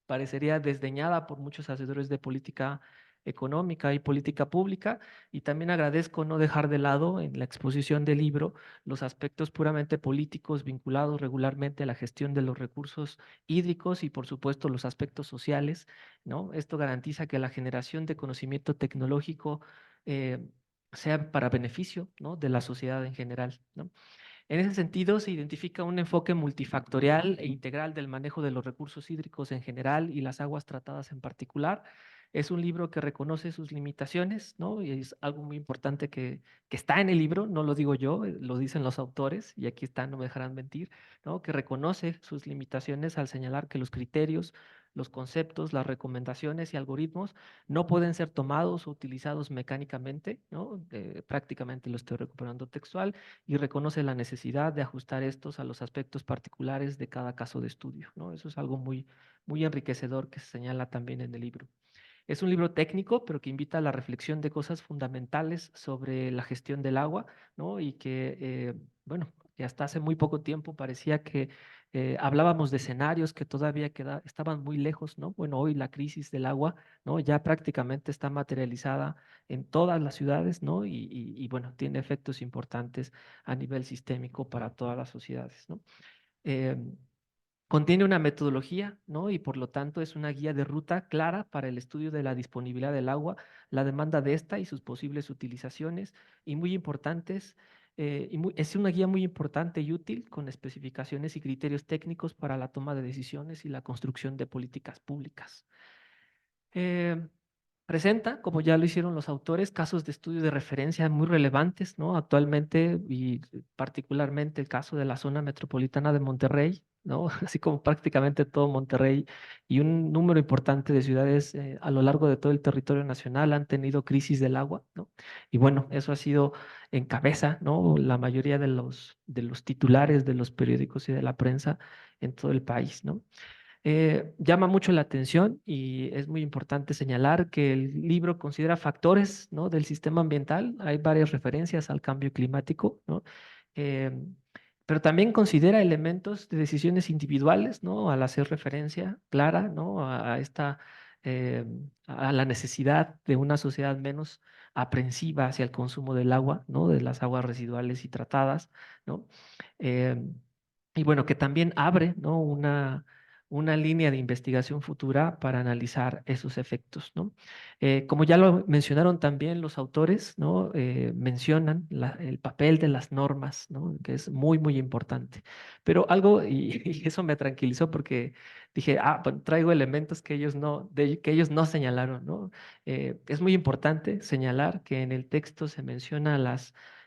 S5: parecería desdeñada por muchos hacedores de política económica y política pública, y también agradezco no dejar de lado en la exposición del libro los aspectos puramente políticos vinculados regularmente a la gestión de los recursos hídricos y por supuesto los aspectos sociales, ¿no? Esto garantiza que la generación de conocimiento tecnológico eh, sea para beneficio, ¿no?, de la sociedad en general, ¿no? En ese sentido, se identifica un enfoque multifactorial e integral del manejo de los recursos hídricos en general y las aguas tratadas en particular. Es un libro que reconoce sus limitaciones, ¿no? Y es algo muy importante que está en el libro, no lo digo yo, lo dicen los autores, y aquí están, no me dejarán mentir, ¿no?, que reconoce sus limitaciones al señalar que los criterios, los conceptos, las recomendaciones y algoritmos no pueden ser tomados o utilizados mecánicamente, ¿no? Prácticamente lo estoy recuperando textual, y reconoce la necesidad de ajustar estos a los aspectos particulares de cada caso de estudio, ¿no? Eso es algo muy, muy enriquecedor que se señala también en el libro. Es un libro técnico, pero que invita a la reflexión de cosas fundamentales sobre la gestión del agua, ¿no? Y que, bueno, que hasta hace muy poco tiempo parecía que hablábamos de escenarios que todavía estaban muy lejos, ¿no? Bueno, hoy la crisis del agua, ¿no?, ya prácticamente está materializada en todas las ciudades, ¿no? Y, bueno, tiene efectos importantes a nivel sistémico para todas las sociedades, ¿no? Contiene una metodología, ¿no?, y por lo tanto es una guía de ruta clara para el estudio de la disponibilidad del agua, la demanda de esta y sus posibles utilizaciones, y muy importantes, es una guía muy importante y útil con especificaciones y criterios técnicos para la toma de decisiones y la construcción de políticas públicas. Presenta, como ya lo hicieron los autores, casos de estudio de referencia muy relevantes, ¿no?, actualmente, y particularmente el caso de la zona metropolitana de Monterrey, ¿no?, así como prácticamente todo Monterrey y un número importante de ciudades a lo largo de todo el territorio nacional han tenido crisis del agua, ¿no? Y bueno, eso ha sido en cabeza, ¿no?, la mayoría de los titulares de los periódicos y de la prensa en todo el país, ¿no? Llama mucho la atención y es muy importante señalar que el libro considera factores, ¿no?, del sistema ambiental. Hay varias referencias al cambio climático, ¿no? Eh, pero también considera elementos de decisiones individuales, ¿no?, al hacer referencia clara, ¿no?, eh, a la necesidad de una sociedad menos aprensiva hacia el consumo del agua, ¿no?, de las aguas residuales y tratadas, ¿no? Y bueno, que también abre, ¿no?, una línea de investigación futura para analizar esos efectos, ¿no? Como ya lo mencionaron también los autores, ¿no? Mencionan el papel de las normas, ¿no? Que es muy, muy importante. Pero algo, y, y eso me tranquilizó porque dije, bueno, traigo elementos que que ellos no señalaron, ¿no? Es muy importante señalar que en el texto se menciona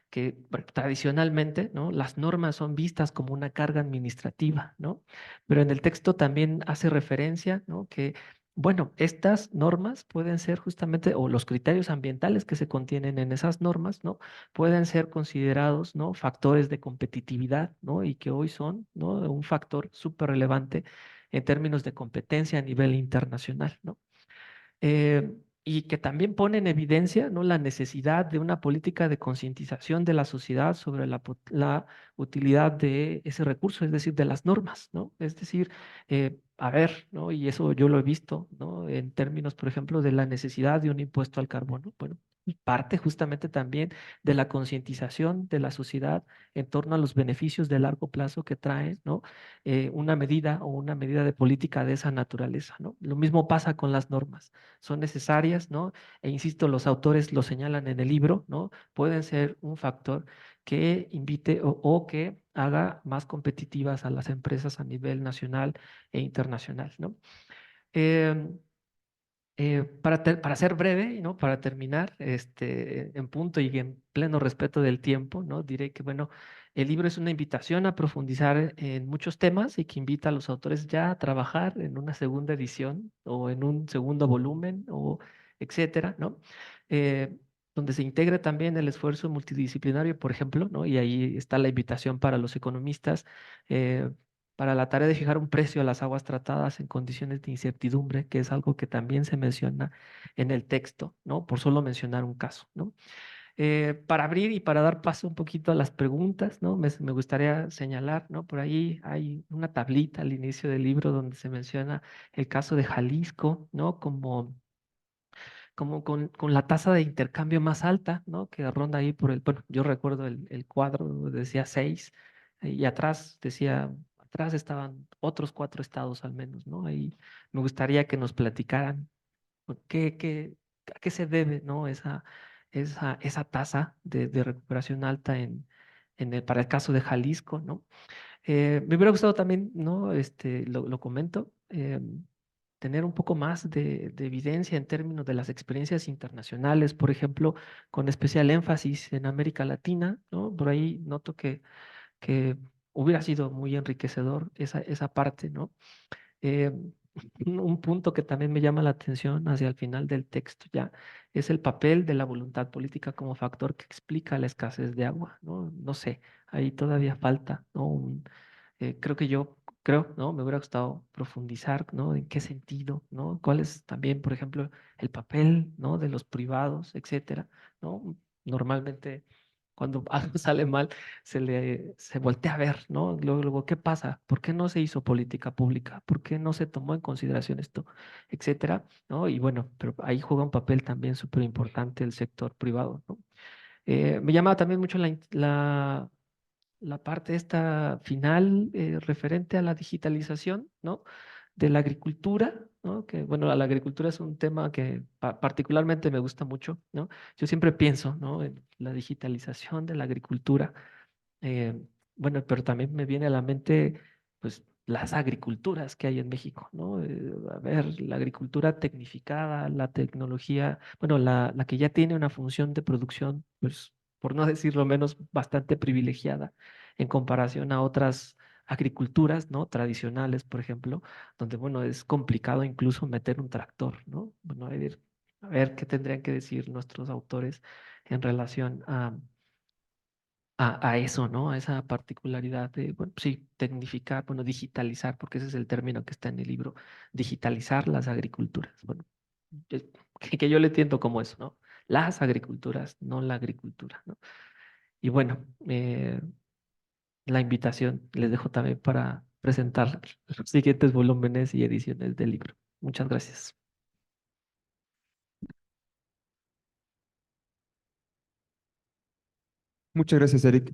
S5: que bueno, tradicionalmente, ¿no? Las normas son vistas como una carga administrativa, ¿no? Pero en el texto también hace referencia, ¿no? Que, bueno, estas normas pueden ser justamente, o los criterios ambientales que se contienen en esas normas, ¿no? Pueden ser considerados, ¿no? Factores de competitividad, ¿no? Y que hoy son, ¿no? Un factor súper relevante en términos de competencia a nivel internacional, ¿no? eh, y que también pone en evidencia, ¿no? La necesidad de una política de concientización de la sociedad sobre la utilidad de ese recurso, es decir, de las normas, ¿no? Es decir, a ver, ¿no? Y eso yo lo he visto, ¿no? En términos, por ejemplo, de la necesidad de un impuesto al carbono. Bueno, y parte justamente también de la concientización de la sociedad en torno a los beneficios de largo plazo que trae, ¿no? Una medida o una medida de política de esa naturaleza, ¿no? Lo mismo pasa con las normas, son necesarias, ¿no? E insisto, los autores lo señalan en el libro, ¿no? Pueden ser un factor que invite o que haga más competitivas a las empresas a nivel nacional e internacional, ¿no? Em, para ser breve, ¿no? Para terminar, en punto y en pleno respeto del tiempo, ¿no? Diré que, bueno, el libro es una invitación a profundizar en muchos temas y que invita a los autores ya a trabajar en una segunda edición o en un segundo volumen o etcétera, ¿no? Eh, donde se integre también el esfuerzo multidisciplinario, por ejemplo, ¿no? Y ahí está la invitación para los economistas, eh, para la tarea de fijar un precio a las aguas tratadas en condiciones de incertidumbre, que es algo que también se menciona en el texto, ¿no? Por solo mencionar un caso, ¿no? Para abrir y para dar paso un poquito a las preguntas, ¿no? Me gustaría señalar, ¿no? Por ahí hay una tablita al inicio del libro donde se menciona el caso de Jalisco, ¿no? Como con la tasa de intercambio más alta, ¿no? Que ronda ahí bueno, yo recuerdo el cuadro, decía 6, y atrás estaban otros 4 estados al menos, ¿no? Ahí me gustaría que nos platicaran a qué se debe, ¿no? Esa tasa de recuperación alta para el caso de Jalisco, ¿no? Me hubiera gustado también, ¿no? Lo comento, tener un poco más de evidencia en términos de las experiencias internacionales, por ejemplo, con especial énfasis en América Latina, ¿no? Por ahí noto que hubiera sido muy enriquecedor esa parte, ¿no? Eh, un punto que también me llama la atención hacia el final del texto ya es el papel de la voluntad política como factor que explica la escasez de agua, ¿no? No sé, ahí todavía falta, ¿no? Creo, ¿no? Me hubiera gustado profundizar, ¿no? En qué sentido, ¿no? ¿Cuál es también, por ejemplo, el papel, ¿no? De los privados, etcétera, ¿no? Normalmente cuando algo sale mal se voltea a ver, ¿no? Luego, ¿qué pasa? ¿Por qué no se hizo política pública? ¿Por qué no se tomó en consideración esto? Etcétera, ¿no? Y bueno, pero ahí juega un papel también súper importante el sector privado, ¿no? Me llama también mucho la parte esta final referente a la digitalización, ¿no? De la agricultura, ¿no? Que bueno, la agricultura es un tema que particularmente me gusta mucho, ¿no? Yo siempre pienso, ¿no? En la digitalización de la agricultura, eh, bueno, pero también me viene a la mente, pues, las agriculturas que hay en México, ¿no? A ver, la agricultura tecnificada, la tecnología, bueno, la que ya tiene una función de producción, pues, por no decirlo menos, bastante privilegiada en comparación a otras agriculturas, ¿no? Tradicionales, por ejemplo, donde, bueno, es complicado incluso meter un tractor, ¿no? Bueno, a ver qué tendrían que decir nuestros autores en relación a eso, ¿no? A esa particularidad de, bueno, sí, tecnificar, bueno, digitalizar, porque ese es el término que está en el libro, digitalizar las agriculturas. Bueno, es- que yo le entiendo como eso, ¿no? Las agriculturas, no la agricultura, ¿no? Y bueno, la invitación les dejo también para presentar los siguientes volúmenes y ediciones del libro. Muchas gracias.
S1: Muchas gracias, Eric.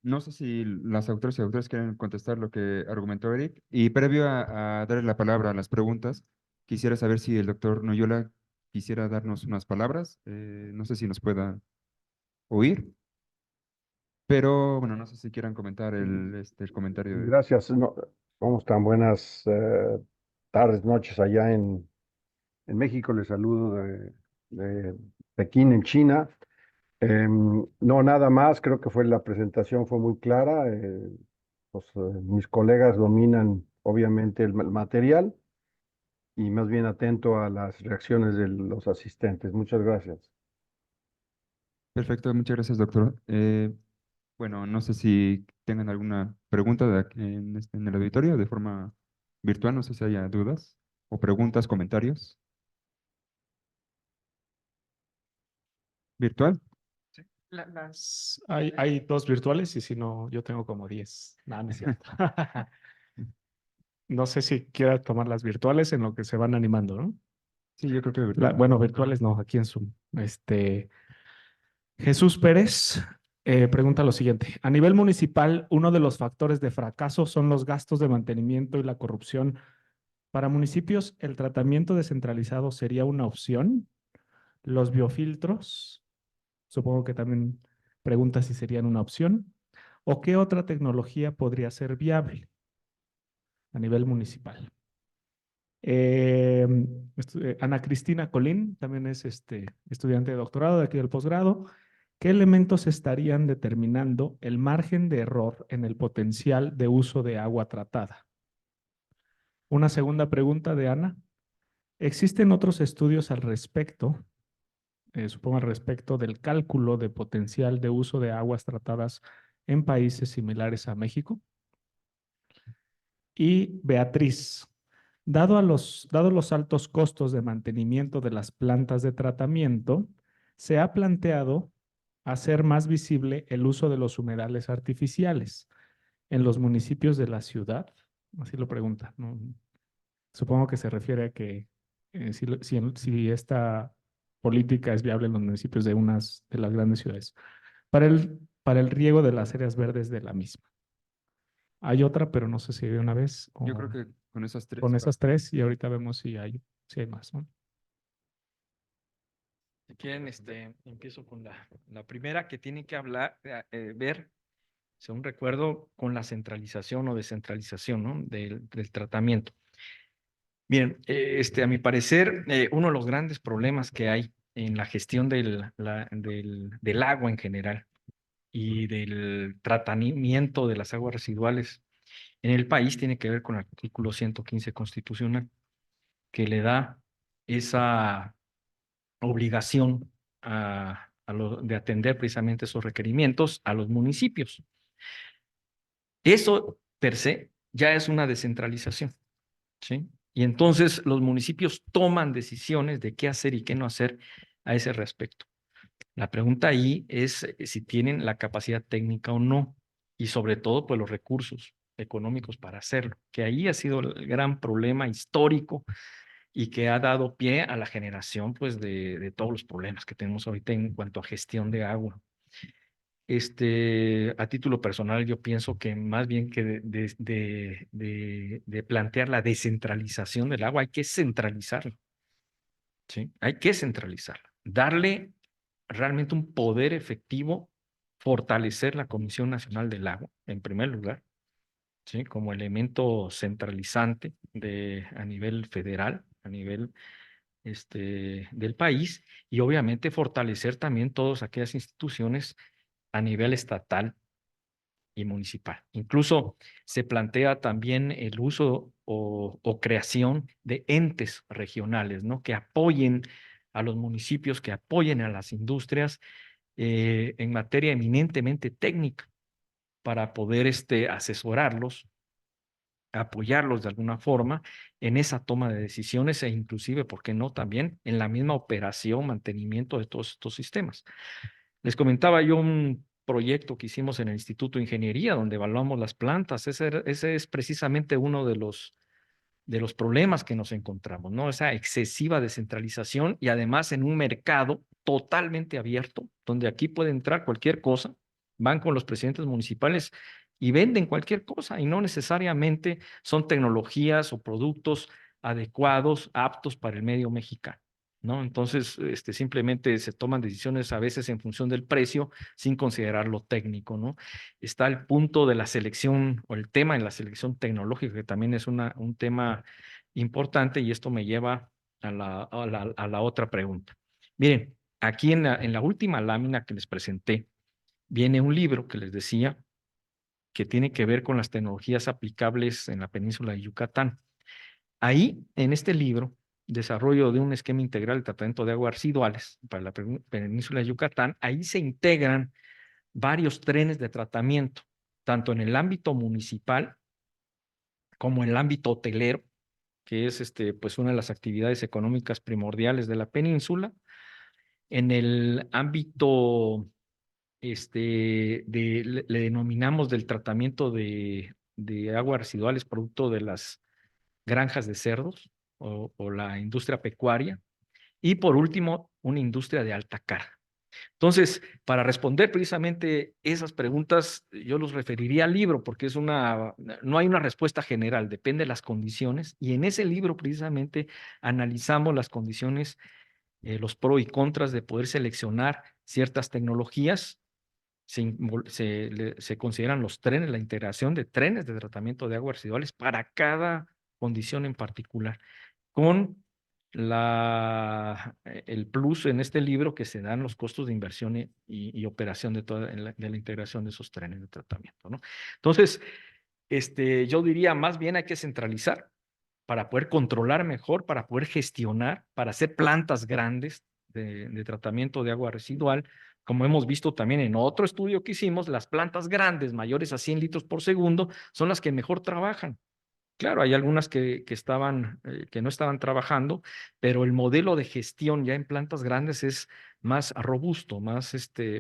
S1: No sé si las autores y autores quieren contestar lo que argumentó Eric. Y previo a darle la palabra a las preguntas, quisiera saber si el doctor Noyola quisiera darnos unas palabras. No sé si nos pueda oír, pero bueno, no sé si quieran comentar el comentario de...
S6: Gracias. No, ¿cómo están? Buenas tardes, noches allá en México. Les saludo de Pekín, en China. No, nada más. Creo que la presentación fue muy clara. Mis colegas dominan obviamente el material y más bien atento a las reacciones de los asistentes. Muchas gracias.
S1: Perfecto, muchas gracias, doctor. Bueno, no sé si tengan alguna pregunta en el auditorio de forma virtual, no sé si haya dudas o preguntas, comentarios. ¿Virtual?
S7: Hay dos virtuales y si no, yo tengo como 10. Nada, no es cierto. No sé si quiera tomar las virtuales en lo que se van animando, ¿no?
S1: Sí, yo creo que virtual.
S7: Bueno, virtuales no, aquí en Zoom. Jesús Pérez pregunta lo siguiente. A nivel municipal, uno de los factores de fracaso son los gastos de mantenimiento y la corrupción. Para municipios, ¿el tratamiento descentralizado sería una opción? ¿Los biofiltros? Supongo que también pregunta si serían una opción. ¿O qué otra tecnología podría ser viable a nivel municipal? Eh, Ana Cristina Colín también es estudiante de doctorado de aquí del posgrado. ¿Qué elementos estarían determinando el margen de error en el potencial de uso de agua tratada? Una segunda pregunta de Ana. ¿Existen otros estudios al respecto? Supongo al respecto del cálculo de potencial de uso de aguas tratadas en países similares a México. Y Beatriz, dados los altos costos de mantenimiento de las plantas de tratamiento, se ha planteado hacer más visible el uso de los humedales artificiales en los municipios de la ciudad. Así lo pregunta, ¿no? Supongo que se refiere a que si esta política es viable en los municipios de unas de las grandes ciudades para el riego de las áreas verdes de la misma. Hay otra, pero no sé si de una vez
S1: Yo creo que con esas tres.
S7: con esas tres y ahorita vemos si hay más, ¿no?
S2: Si quieren, empiezo con la primera que tiene que ver, según recuerdo, con la centralización o descentralización, ¿no? del tratamiento. Bien, a mi parecer, uno de los grandes problemas que hay en la gestión del agua en general y del tratamiento de las aguas residuales en el país tiene que ver con el artículo 115 constitucional, que le da esa obligación de atender precisamente esos requerimientos a los municipios. Eso, per se, ya es una descentralización, ¿sí? Y entonces los municipios toman decisiones de qué hacer y qué no hacer a ese respecto. La pregunta ahí es si tienen la capacidad técnica o no, y sobre todo, pues los recursos económicos para hacerlo, que ahí ha sido el gran problema histórico y que ha dado pie a la generación, pues, de todos los problemas que tenemos ahorita en cuanto a gestión de agua. A título personal, yo pienso que más bien que de plantear la descentralización del agua, hay que centralizarla, ¿sí? Hay que centralizarla, darle realmente un poder efectivo, fortalecer la Comisión Nacional del Agua, en primer lugar, ¿sí? Como elemento centralizante a nivel federal, a nivel del país, y obviamente fortalecer también todas aquellas instituciones a nivel estatal y municipal. Incluso se plantea también el uso o creación de entes regionales, ¿no? Que apoyen a los municipios, que apoyen a las industrias en materia eminentemente técnica para poder asesorarlos, apoyarlos de alguna forma en esa toma de decisiones e inclusive, ¿por qué no?, también en la misma operación, mantenimiento de todos estos sistemas. Les comentaba yo un proyecto que hicimos en el Instituto de Ingeniería, donde evaluamos las plantas. Ese es precisamente uno de los problemas que nos encontramos, ¿no? Esa excesiva descentralización y además en un mercado totalmente abierto, donde aquí puede entrar cualquier cosa, van con los presidentes municipales y venden cualquier cosa y no necesariamente son tecnologías o productos adecuados, aptos para el medio mexicano, ¿no? Entonces, simplemente se toman decisiones a veces en función del precio sin considerar lo técnico, ¿no? Está el punto de la selección o el tema en la selección tecnológica, que también es un tema importante, y esto me lleva a la otra pregunta. Miren, aquí en la última lámina que les presenté, viene un libro que les decía que tiene que ver con las tecnologías aplicables en la península de Yucatán. Ahí, en este libro, Desarrollo de un esquema integral de tratamiento de aguas residuales para la península de Yucatán, ahí se integran varios trenes de tratamiento, tanto en el ámbito municipal como en el ámbito hotelero, que es pues una de las actividades económicas primordiales de la península. En el ámbito, le denominamos del tratamiento de aguas residuales producto de las granjas de cerdos o la industria pecuaria. Y por último, una industria de alta carga. Entonces, para responder precisamente esas preguntas, yo los referiría al libro, porque no hay una respuesta general, depende de las condiciones, y en ese libro precisamente analizamos las condiciones, los pros y contras de poder seleccionar ciertas tecnologías. Se consideran los trenes, la integración de trenes de tratamiento de aguas residuales para cada condición en particular, con el plus en este libro que se dan los costos de inversión y operación de la integración de esos trenes de tratamiento, ¿no? Entonces, yo diría más bien hay que centralizar para poder controlar mejor, para poder gestionar, para hacer plantas grandes de tratamiento de agua residual. Como hemos visto también en otro estudio que hicimos, las plantas grandes, mayores a 100 litros por segundo, son las que mejor trabajan. Claro, hay algunas que no estaban trabajando, pero el modelo de gestión ya en plantas grandes es más robusto, más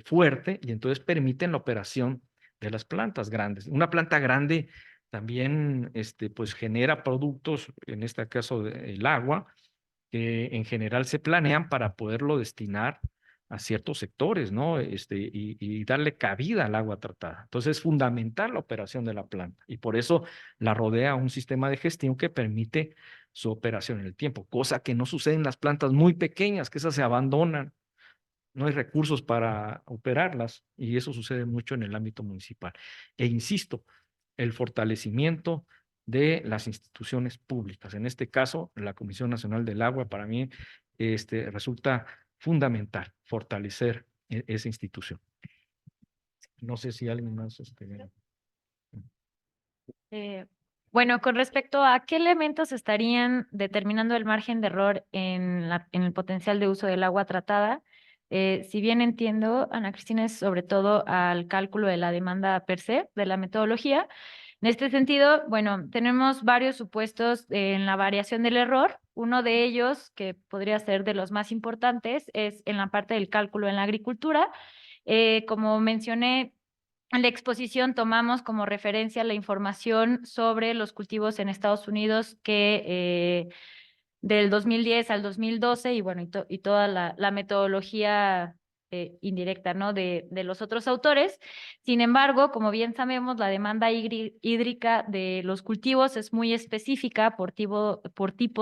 S2: fuerte, y entonces permiten la operación de las plantas grandes. Una planta grande también pues genera productos, en este caso el agua, que en general se planean para poderlo destinar a ciertos sectores, ¿no? Y darle cabida al agua tratada. Entonces es fundamental la operación de la planta, y por eso la rodea un sistema de gestión que permite su operación en el tiempo, cosa que no sucede en las plantas muy pequeñas, que esas se abandonan, no hay recursos para operarlas, y eso sucede mucho en el ámbito municipal. E insisto, el fortalecimiento de las instituciones públicas. En este caso, la Comisión Nacional del Agua, para mí, resulta fundamental fortalecer esa institución. No sé si alguien más.
S4: Bueno, con respecto a qué elementos estarían determinando el margen de error en el potencial de uso del agua tratada, si bien entiendo, Ana Cristina, es sobre todo al cálculo de la demanda per se, de la metodología. En este sentido, bueno, tenemos varios supuestos en la variación del error. Uno de ellos, que podría ser de los más importantes, es en la parte del cálculo en la agricultura. Como mencioné, en la exposición tomamos como referencia la información sobre los cultivos en Estados Unidos que del 2010 al 2012, y bueno, y toda la metodología indirecta, ¿no? de los otros autores. Sin embargo, como bien sabemos, la demanda hídrica de los cultivos es muy específica por tipo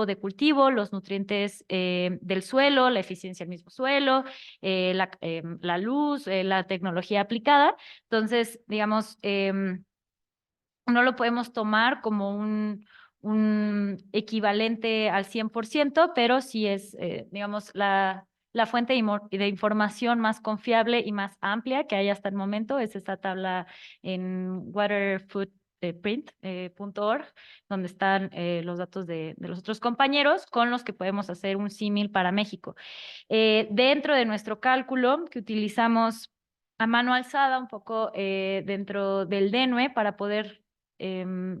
S4: de cultivo, los nutrientes del suelo, la eficiencia del mismo suelo, la luz, la tecnología aplicada. Entonces, digamos, no lo podemos tomar como un equivalente al 100%, pero sí es, digamos, la fuente de información más confiable y más amplia que hay hasta el momento. Es esta tabla en waterfootprint.org, donde están los datos de los otros compañeros con los que podemos hacer un símil para México. Dentro de nuestro cálculo que utilizamos a mano alzada, un poco dentro del DENUE, para poder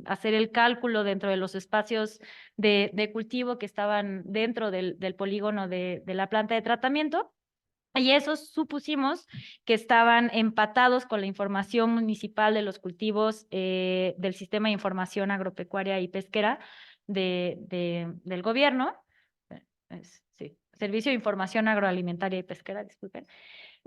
S4: hacer el cálculo dentro de los espacios de cultivo que estaban dentro del polígono de la planta de tratamiento. Y esos supusimos que estaban empatados con la información municipal de los cultivos del Sistema de Información Agropecuaria y Pesquera del gobierno. Sí, Servicio de Información Agroalimentaria y Pesquera, disculpen.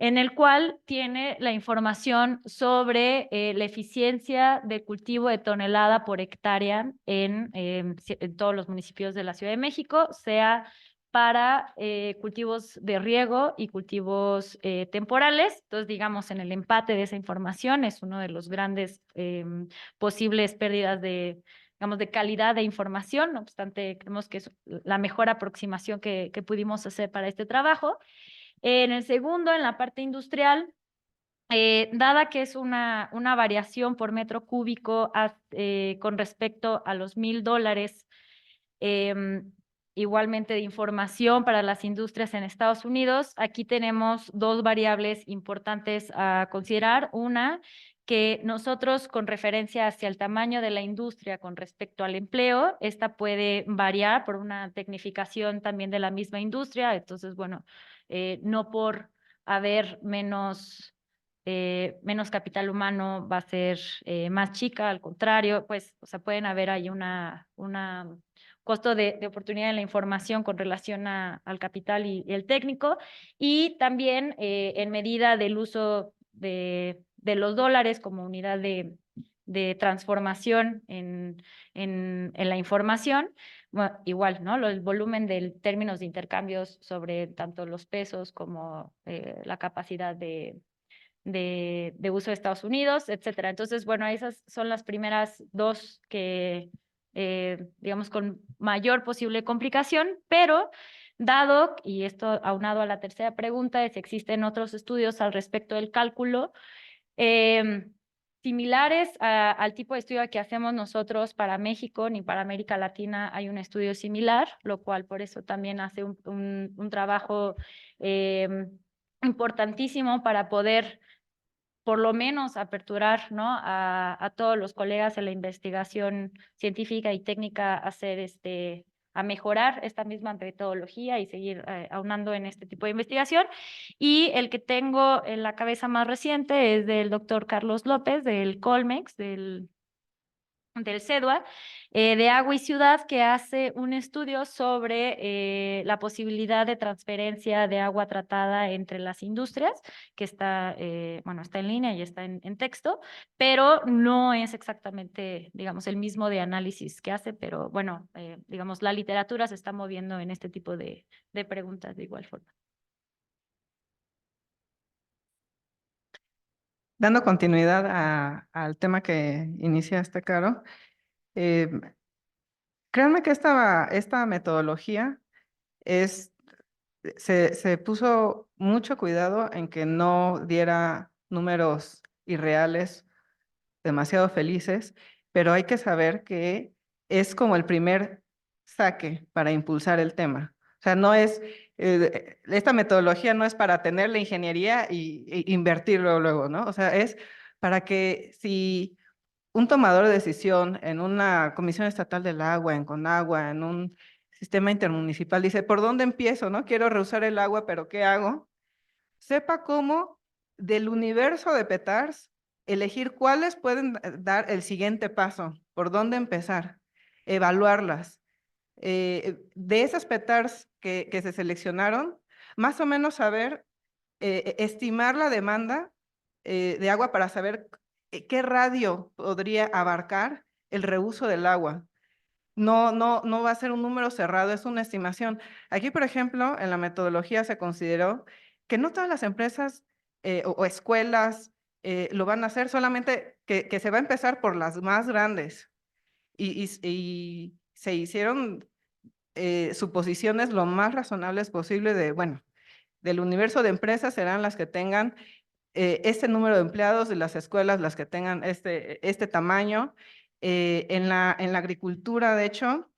S4: en el cual tiene la información sobre la eficiencia de cultivo de tonelada por hectárea en todos los municipios de la Ciudad de México, sea para cultivos de riego y cultivos temporales. Entonces, digamos, en el empate de esa información es uno de los grandes posibles pérdidas de, digamos, de calidad de información. No obstante, creemos que es la mejor aproximación que pudimos hacer para este trabajo. En el segundo, en la parte industrial, dada que es una variación por metro cúbico con respecto a los $1,000, igualmente de información para las industrias en Estados Unidos, aquí tenemos dos variables importantes a considerar. Una, que nosotros con referencia hacia el tamaño de la industria con respecto al empleo, esta puede variar por una tecnificación también de la misma industria. Entonces, bueno, no por haber menos capital humano va a ser más chica, al contrario, pues, o sea, pueden haber ahí una costo de oportunidad en la información con relación al capital y el técnico, y también en medida del uso de los dólares como unidad de transformación en la información. Bueno, igual, ¿no? El volumen de términos de intercambios sobre tanto los pesos como la capacidad de uso de Estados Unidos, etcétera. Entonces, bueno, esas son las primeras dos que, digamos, con mayor posible complicación, pero dado, y esto aunado a la tercera pregunta, es si existen otros estudios al respecto del cálculo, similares al tipo de estudio que hacemos nosotros para México, ni para América Latina hay un estudio similar, lo cual por eso también hace un trabajo importantísimo para poder por lo menos aperturar, ¿no? a todos los colegas en la investigación científica y técnica a mejorar esta misma metodología y seguir aunando en este tipo de investigación. Y el que tengo en la cabeza más reciente es del doctor Carlos López, del Colmex, del CEDUA, de Agua y Ciudad, que hace un estudio sobre la posibilidad de transferencia de agua tratada entre las industrias, que está, bueno, está en línea y está en texto, pero no es exactamente, digamos, el mismo de análisis que hace, pero bueno, digamos, la literatura se está moviendo en este tipo de preguntas de igual forma.
S3: Dando continuidad al tema que iniciaste, Caro, créanme que esta metodología se puso mucho cuidado en que no diera números irreales, demasiado felices, pero hay que saber que es como el primer saque para impulsar el tema. O sea, no es, esta metodología no es para tener la ingeniería e invertirlo luego, ¿no? O sea, es para que si un tomador de decisión en una Comisión Estatal del Agua, en Conagua, en un sistema intermunicipal, dice, ¿por dónde empiezo? ¿No? Quiero reusar el agua, pero ¿qué hago? Sepa cómo del universo de petars elegir cuáles pueden dar el siguiente paso, por dónde empezar, evaluarlas. De esas petars que se seleccionaron, más o menos saber, estimar la demanda de agua para saber qué radio podría abarcar el reuso del agua. No va a ser un número cerrado, es una estimación. Aquí, por ejemplo, en la metodología se consideró que no todas las empresas o escuelas lo van a hacer, solamente que se va a empezar por las más grandes. Y se hicieron suposiciones lo más razonables posible de, bueno, del universo de empresas serán las que tengan este número de empleados, de las escuelas las que tengan este tamaño. En la agricultura, de hecho,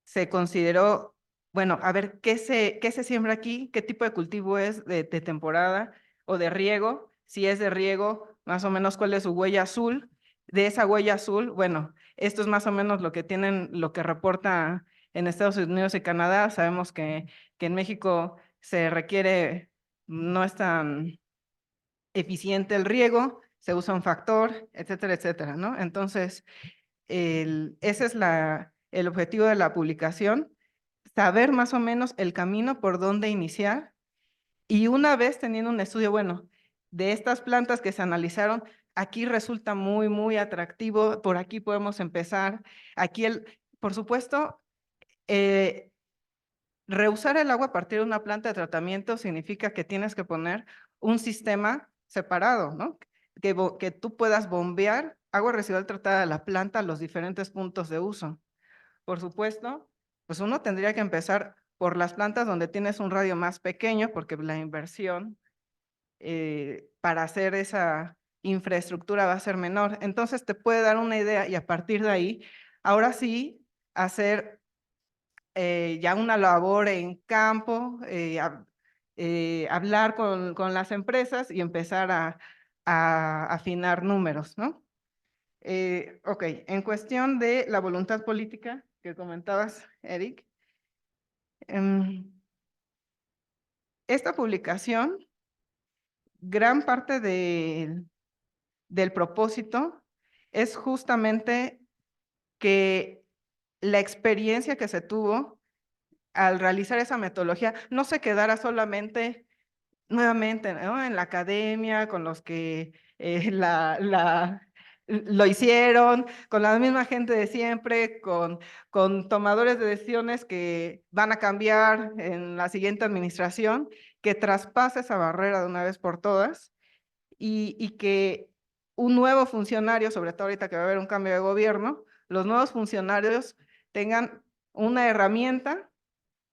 S3: se consideró, bueno, a ver, ¿qué se siembra aquí? ¿Qué tipo de cultivo es de temporada o de riego? Si es de riego, más o menos, ¿cuál es su huella azul? De esa huella azul, bueno, esto es más o menos lo que tienen, lo que reporta en Estados Unidos y Canadá. Sabemos que en México se requiere, no es tan eficiente el riego, se usa un factor, etcétera, etcétera, ¿no? Entonces, ese es el objetivo de la publicación, saber más o menos el camino por dónde iniciar Y una vez teniendo un estudio, bueno, de estas plantas que se analizaron, aquí resulta muy, muy atractivo, por aquí podemos empezar. Aquí, por supuesto, reusar el agua a partir de una planta de tratamiento significa que tienes que poner un sistema separado, ¿no? Que tú puedas bombear agua residual tratada de la planta a los diferentes puntos de uso. Por supuesto, pues uno tendría que empezar por las plantas donde tienes un radio más pequeño, porque la inversión para hacer esa infraestructura va a ser menor. Entonces te puede dar una idea y a partir de ahí, ahora sí, hacer ya una labor en campo, hablar con las empresas y empezar a afinar números, ¿no? Ok, en cuestión de la voluntad política que comentabas, Eric, esta publicación, gran parte del propósito es justamente que la experiencia que se tuvo al realizar esa metodología no se quedara solamente nuevamente, ¿no?, en la academia, con los que lo hicieron, con la misma gente de siempre, con tomadores de decisiones que van a cambiar en la siguiente administración, que traspase esa barrera de una vez por todas y que un nuevo funcionario, sobre todo ahorita que va a haber un cambio de gobierno, los nuevos funcionarios tengan una herramienta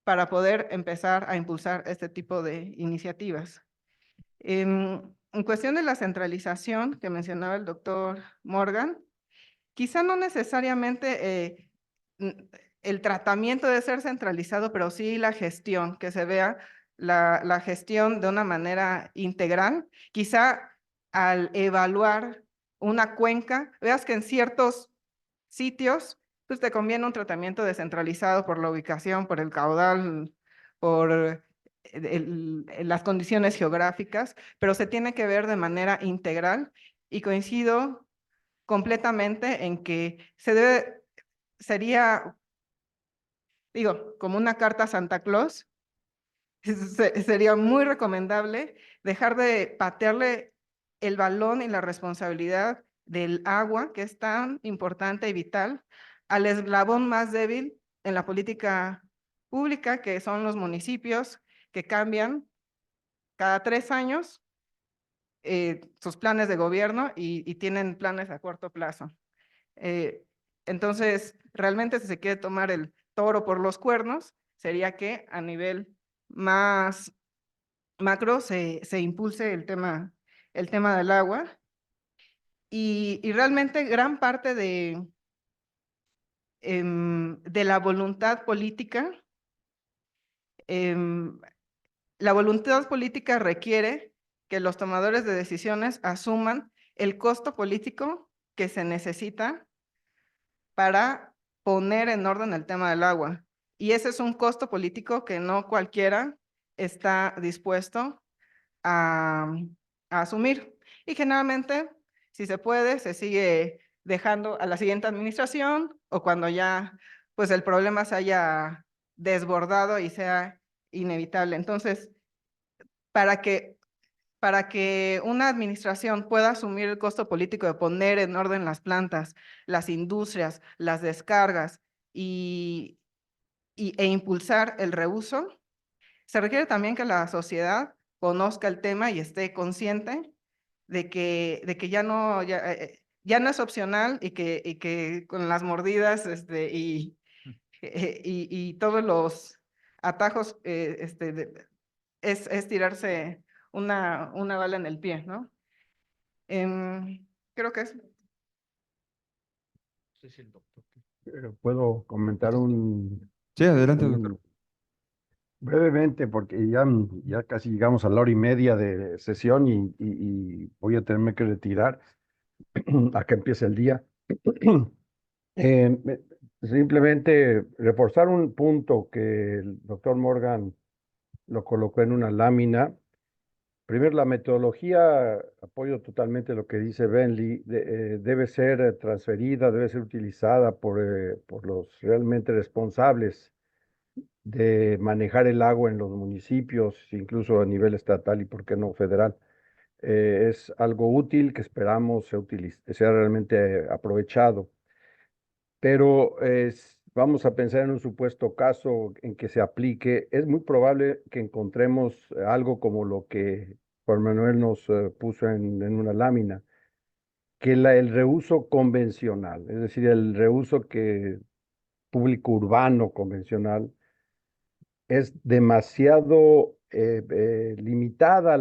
S3: para poder empezar a impulsar este tipo de iniciativas. En cuestión de la centralización que mencionaba el doctor Morgan, quizá no necesariamente el tratamiento debe ser centralizado, pero sí la gestión, que se vea la gestión de una manera integral. Quizá al evaluar una cuenca, veas que en ciertos sitios pues te conviene un tratamiento descentralizado por la ubicación, por el caudal, por las condiciones geográficas, pero se tiene que ver de manera integral y coincido completamente en que sería, digo, como una carta a Santa Claus, sería muy recomendable dejar de patearle el balón y la responsabilidad del agua, que es tan importante y vital, al eslabón más débil en la política pública, que son los municipios, que cambian cada 3 años sus planes de gobierno y tienen planes a corto plazo. Entonces, realmente si se quiere tomar el toro por los cuernos, sería que a nivel más macro se impulse el tema del agua y realmente gran parte de la voluntad política, la voluntad política requiere que los tomadores de decisiones asuman el costo político que se necesita para poner en orden el tema del agua. Y ese es un costo político que no cualquiera está dispuesto a asumir. Y generalmente, si se puede, se sigue dejando a la siguiente administración o cuando ya pues el problema se haya desbordado y sea inevitable. Entonces, para que una administración pueda asumir el costo político de poner en orden las plantas, las industrias, las descargas e impulsar el reuso, se requiere también que la sociedad conozca el tema y esté consciente de que ya no es opcional y que con las mordidas y todos los atajos es tirarse una bala en el pie, ¿no? Creo que es.
S2: No sé si el doctor.
S6: ¿Puedo comentar
S1: Sí, adelante, doctor.
S6: brevemente, porque ya casi llegamos a la hora y media de sesión y voy a tenerme que retirar a que empiece el día? Simplemente reforzar un punto que el doctor Morgan lo colocó en una lámina. Primero, la metodología, apoyo totalmente lo que dice Bentley, debe ser transferida, debe ser utilizada por los realmente responsables de manejar el agua en los municipios, incluso a nivel estatal y por qué no federal. Es algo útil que esperamos sea realmente aprovechado. Pero vamos a pensar en un supuesto caso en que se aplique. Es muy probable que encontremos algo como lo que Juan Manuel nos puso en una lámina, que el reuso convencional, es decir, el reuso público urbano convencional, es demasiado limitada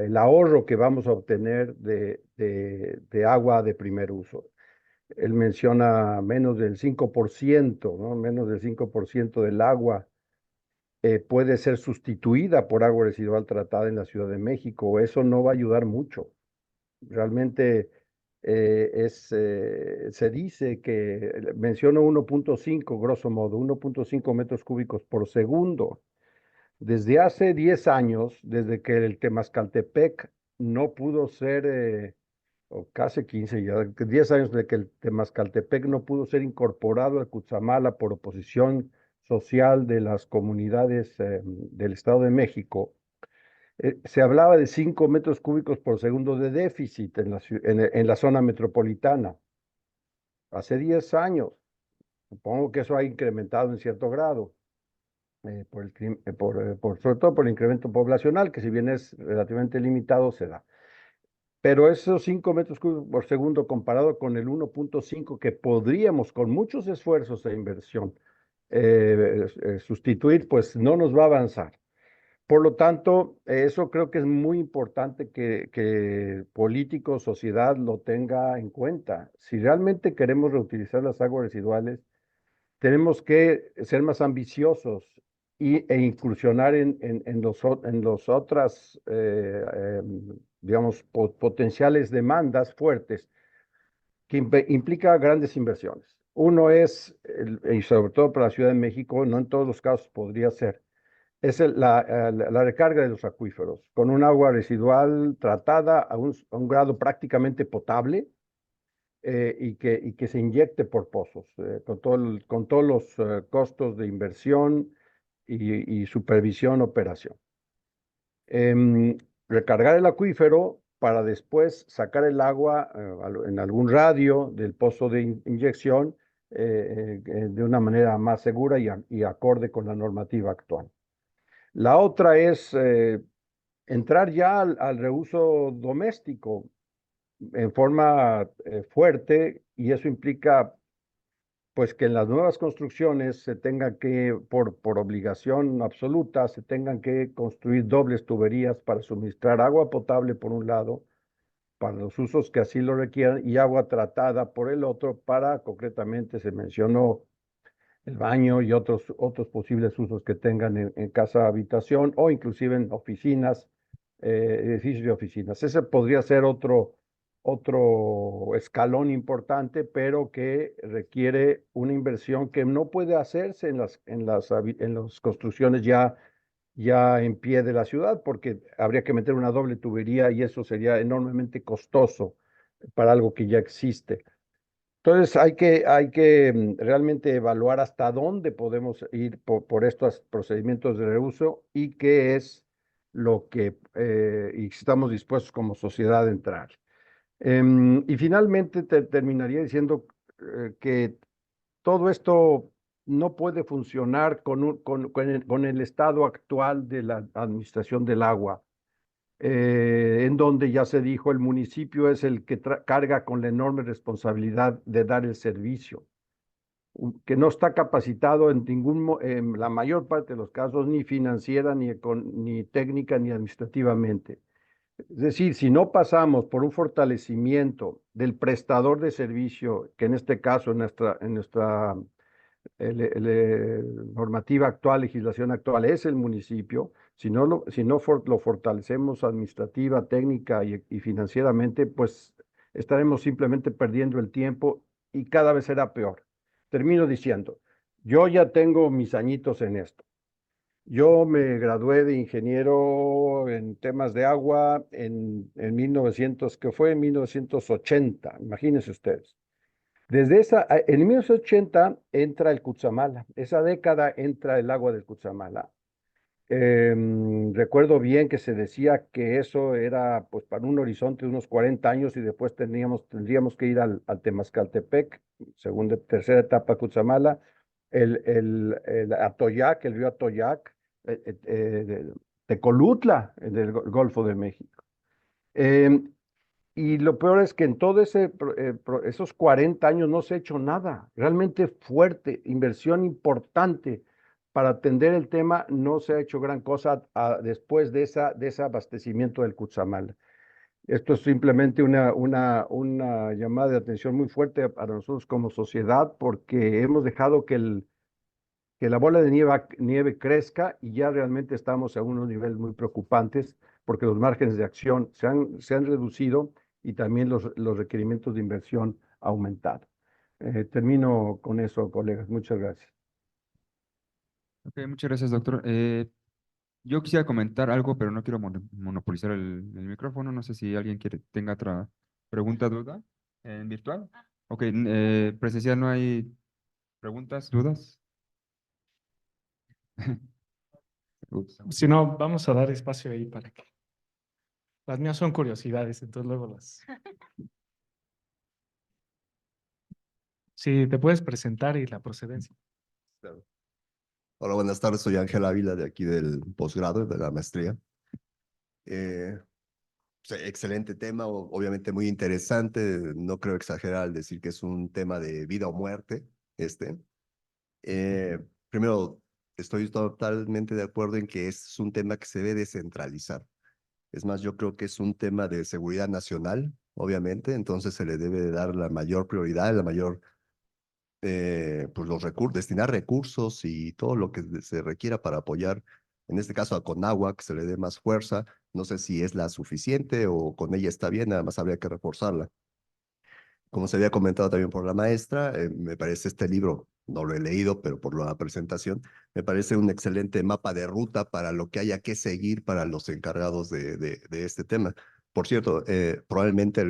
S6: el ahorro que vamos a obtener de agua de primer uso. Él menciona menos del 5%, ¿no? Menos del 5% del agua puede ser sustituida por agua residual tratada en la Ciudad de México. Eso no va a ayudar mucho. Realmente se dice que, menciono 1.5, grosso modo, 1.5 metros cúbicos por segundo. Desde hace 10 años, desde que el Temascaltepec no pudo ser o casi 15 ya, 10 años de que el Temascaltepec no pudo ser incorporado a Cutzamala por oposición social de las comunidades del Estado de México, se hablaba de 5 metros cúbicos por segundo de déficit en la zona metropolitana. Hace 10 años, supongo que eso ha incrementado en cierto grado, sobre todo por el incremento poblacional, que si bien es relativamente limitado, se da. Pero esos 5 metros cúbicos por segundo comparado con el 1.5 que podríamos con muchos esfuerzos e inversión sustituir, pues no nos va a avanzar. Por lo tanto, eso creo que es muy importante que políticos, sociedad lo tenga en cuenta. Si realmente queremos reutilizar las aguas residuales, tenemos que ser más ambiciosos e incursionar en los otras, digamos, potenciales demandas fuertes que implica grandes inversiones. Uno es, y sobre todo para la Ciudad de México, no en todos los casos podría ser, es la recarga de los acuíferos, con un agua residual tratada a un grado prácticamente potable, y que se inyecte por pozos, con todos los costos de inversión y supervisión, operación. Recargar el acuífero para después sacar el agua en algún radio del pozo de inyección de una manera más segura y acorde con la normativa actual. La otra es entrar ya al reuso doméstico en forma fuerte, y eso implica pues que en las nuevas construcciones se tenga que, por obligación absoluta, se tengan que construir dobles tuberías para suministrar agua potable por un lado, para los usos que así lo requieran, y agua tratada por el otro, para, concretamente se mencionó el baño y otros posibles usos que tengan en casa habitación o inclusive en oficinas, edificios de oficinas. Ese podría ser otro escalón importante, pero que requiere una inversión que no puede hacerse en las construcciones ya en pie de la ciudad, porque habría que meter una doble tubería y eso sería enormemente costoso para algo que ya existe. Entonces hay que realmente evaluar hasta dónde podemos ir por estos procedimientos de reuso y qué es lo que y si estamos dispuestos como sociedad a entrar. Y finalmente terminaría diciendo que todo esto no puede funcionar con el estado actual de la administración del agua, en donde ya se dijo, el municipio es el que carga con la enorme responsabilidad de dar el servicio, que no está capacitado en la mayor parte de los casos, ni financiera, ni técnica, ni administrativamente. Es decir, si no pasamos por un fortalecimiento del prestador de servicio, que en este caso, en nuestra normativa actual, legislación actual, es el municipio. Si no lo fortalecemos administrativa, técnica y financieramente, pues estaremos simplemente perdiendo el tiempo y cada vez será peor. Termino diciendo, yo ya tengo mis añitos en esto. Yo me gradué de ingeniero en temas de agua en 1980, imagínense ustedes. En 1980 entra el Cutzamala, esa década entra el agua del Cutzamala. Recuerdo bien que se decía que eso era pues para un horizonte de unos 40 años y después tendríamos que ir al Temascaltepec, tercera etapa Cutzamala, el Atoyac, el río Atoyac, Tecolutla, del Golfo de México. Y lo peor es que en todo esos 40 años no se ha hecho nada realmente fuerte, inversión importante para atender el tema, no se ha hecho gran cosa después de ese abastecimiento del Cutzamala. Esto es simplemente una llamada de atención muy fuerte para nosotros como sociedad, porque hemos dejado que la bola de nieve crezca y ya realmente estamos a unos niveles muy preocupantes, porque los márgenes de acción se han reducido y también los requerimientos de inversión aumentado. Termino con eso, colegas. Muchas gracias.
S1: Ok, muchas gracias, doctor. Yo quisiera comentar algo, pero no quiero monopolizar el micrófono. No sé si alguien tenga otra pregunta, duda en virtual. Ok, presencial no hay preguntas, dudas. Ups.
S7: Si no, vamos a dar espacio ahí para que. Las mías son curiosidades, entonces luego las. Sí, te puedes presentar y la procedencia.
S8: Claro. Hola, buenas tardes. Soy Ángel Ávila de aquí del posgrado, de la maestría. Excelente tema, obviamente muy interesante. No creo exagerar al decir que es un tema de vida o muerte. Primero, estoy totalmente de acuerdo en que es un tema que se debe descentralizar. Es más, yo creo que es un tema de seguridad nacional, obviamente, entonces se le debe de dar la mayor prioridad, la mayor pues los recursos, destinar recursos y todo lo que se requiera para apoyar, en este caso a Conagua, que se le dé más fuerza. No sé si es la suficiente o con ella está bien, nada más habría que reforzarla. Como se había comentado también por la maestra, me parece este libro, no lo he leído, pero por la presentación, me parece un excelente mapa de ruta para lo que haya que seguir para los encargados de este tema. Por cierto, probablemente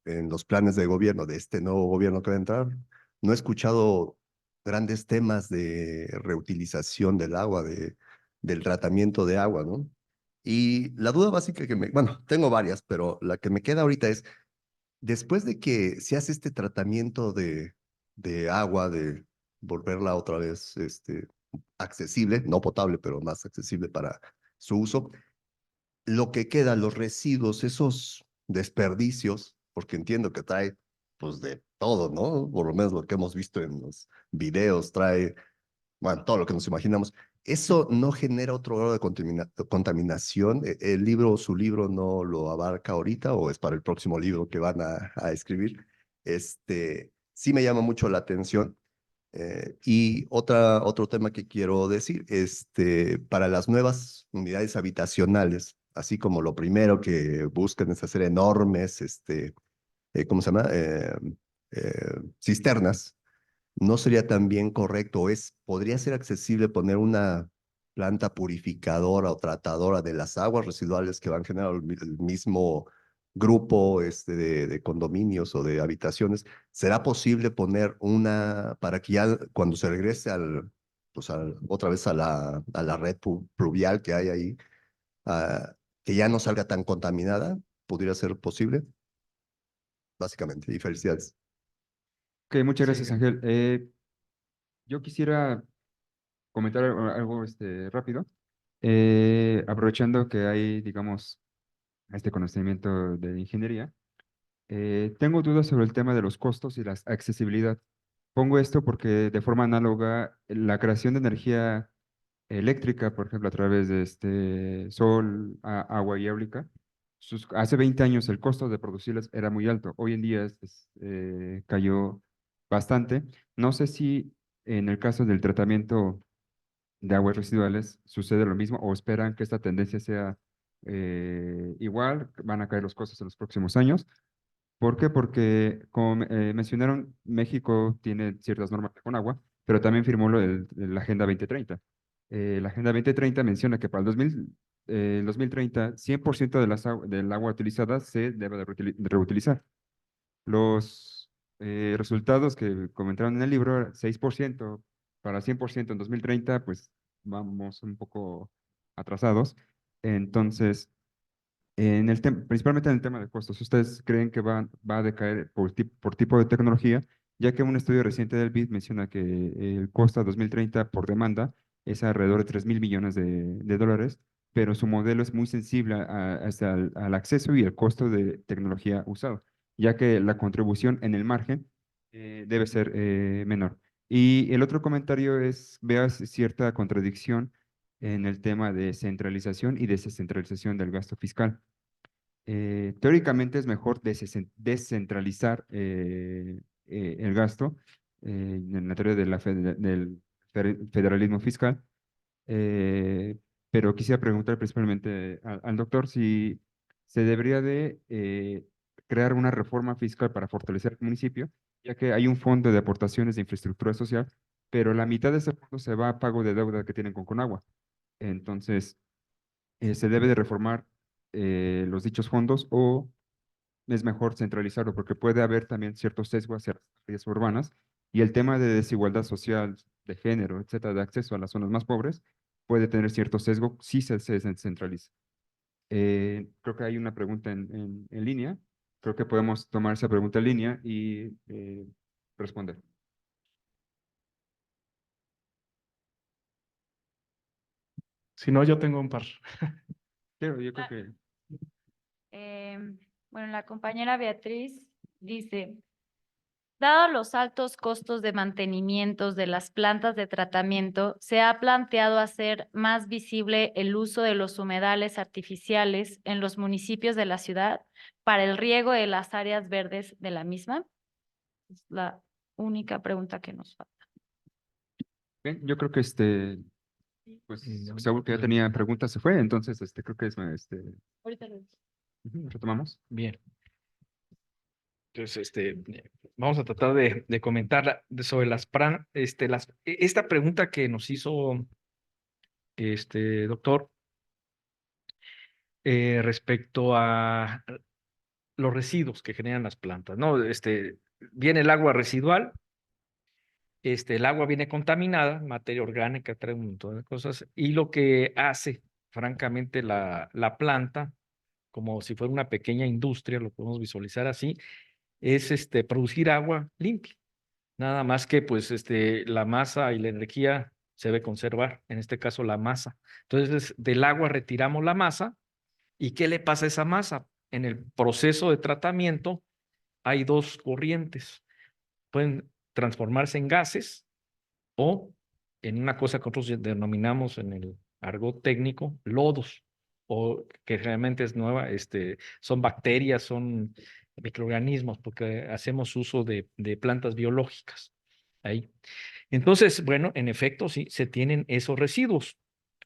S8: en los planes de gobierno de este nuevo gobierno que va a entrar, no he escuchado grandes temas de reutilización del agua, del tratamiento de agua, ¿no? Y la duda básica bueno, tengo varias, pero la que me queda ahorita es, después de que se hace este tratamiento de agua, de volverla otra vez accesible, no potable, pero más accesible para su uso, lo que queda, los residuos, esos desperdicios, porque entiendo que trae pues de todo, ¿no? Por lo menos lo que hemos visto en los videos, trae, bueno, todo lo que nos imaginamos. ¿Eso no genera otro grado de contaminación? ¿El libro, su libro no lo abarca ahorita o es para el próximo libro que van a escribir? Sí me llama mucho la atención. Y otro tema que quiero decir, para las nuevas unidades habitacionales, así como lo primero que buscan es hacer enormes, ¿cómo se llama? Cisternas. ¿No sería también correcto? ¿Podría ser accesible poner una planta purificadora o tratadora de las aguas residuales que van a generar el mismo grupo de condominios o de habitaciones? ¿Será posible poner una para que ya cuando se regrese pues otra vez a la red pluvial que hay ahí, que ya no salga tan contaminada? ¿Podría ser posible? Básicamente, y felicidades.
S1: Ok, muchas
S7: Sí,
S1: gracias, Ángel. Yo quisiera comentar algo rápido. Aprovechando que hay, digamos, este conocimiento de ingeniería, tengo dudas sobre el tema de los costos y la accesibilidad. Pongo esto porque de forma análoga, la creación de energía eléctrica, por ejemplo, a través de sol, agua y eólica, hace 20 años el costo de producirlas era muy alto. Hoy en día cayó bastante. No sé si en el caso del tratamiento de aguas residuales sucede lo mismo o esperan que esta tendencia sea igual, van a caer los costos en los próximos años. ¿Por qué? Porque, como mencionaron, México tiene ciertas normas con agua, pero también firmó la Agenda 2030. La Agenda 2030 menciona que para el 2030, 100% del agua utilizada se debe de reutilizar. Los resultados que comentaron en el libro, 6% para 100% en 2030, pues vamos un poco atrasados. Entonces, principalmente en el tema de costos, ¿ustedes creen que va a decaer por tipo de tecnología? Ya que un estudio reciente del BID menciona que el costo a 2030 por demanda es alrededor de 3.000 millones de dólares, pero su modelo es muy sensible hasta al acceso y el costo de tecnología usado, ya que la contribución en el margen debe ser menor. Y el otro comentario es, veas cierta contradicción en el tema de centralización y descentralización del gasto fiscal. Teóricamente es mejor descentralizar el gasto en la teoría de del federalismo fiscal, pero quisiera preguntar principalmente al doctor si se debería de crear una reforma fiscal para fortalecer el municipio, ya que hay un fondo de aportaciones de infraestructura social, pero la mitad de ese fondo se va a pago de deuda que tienen con Conagua. Entonces, ¿se debe de reformar los dichos fondos o es mejor centralizarlo? Porque puede haber también cierto sesgo hacia las áreas urbanas y el tema de desigualdad social, de género, etcétera, de acceso a las zonas más pobres, puede tener cierto sesgo si se centraliza. Creo que hay una pregunta en línea. Creo que podemos tomar esa pregunta en línea y responder.
S7: Si no, yo tengo un par.
S1: Pero yo creo que
S4: Bueno, la compañera Beatriz dice, dado los altos costos de mantenimiento de las plantas de tratamiento, se ha planteado hacer más visible el uso de los humedales artificiales en los municipios de la ciudad para el riego de las áreas verdes de la misma. Es la única pregunta que nos falta.
S1: bien, yo creo que pues Saúl, que ya tenía preguntas, se fue, entonces creo que
S4: Ahorita lo
S1: retomamos.
S2: Bien. Entonces, vamos a tratar de comentar sobre esta pregunta que nos hizo doctor respecto a los residuos que generan las plantas, ¿no? Viene el agua residual, el agua viene contaminada, materia orgánica, trae un montón de cosas, y lo que hace, francamente, la planta, como si fuera una pequeña industria, lo podemos visualizar así, es producir agua limpia. Nada más que pues la masa y la energía se debe conservar, en este caso la masa. Entonces, del agua retiramos la masa. ¿Y qué le pasa a esa masa? En el proceso de tratamiento hay dos corrientes. Pueden transformarse en gases o en una cosa que nosotros denominamos en el argot técnico lodos, o que realmente es nueva, son bacterias, son microorganismos, porque hacemos uso de plantas biológicas ahí. Entonces, bueno, en efecto, sí, se tienen esos residuos,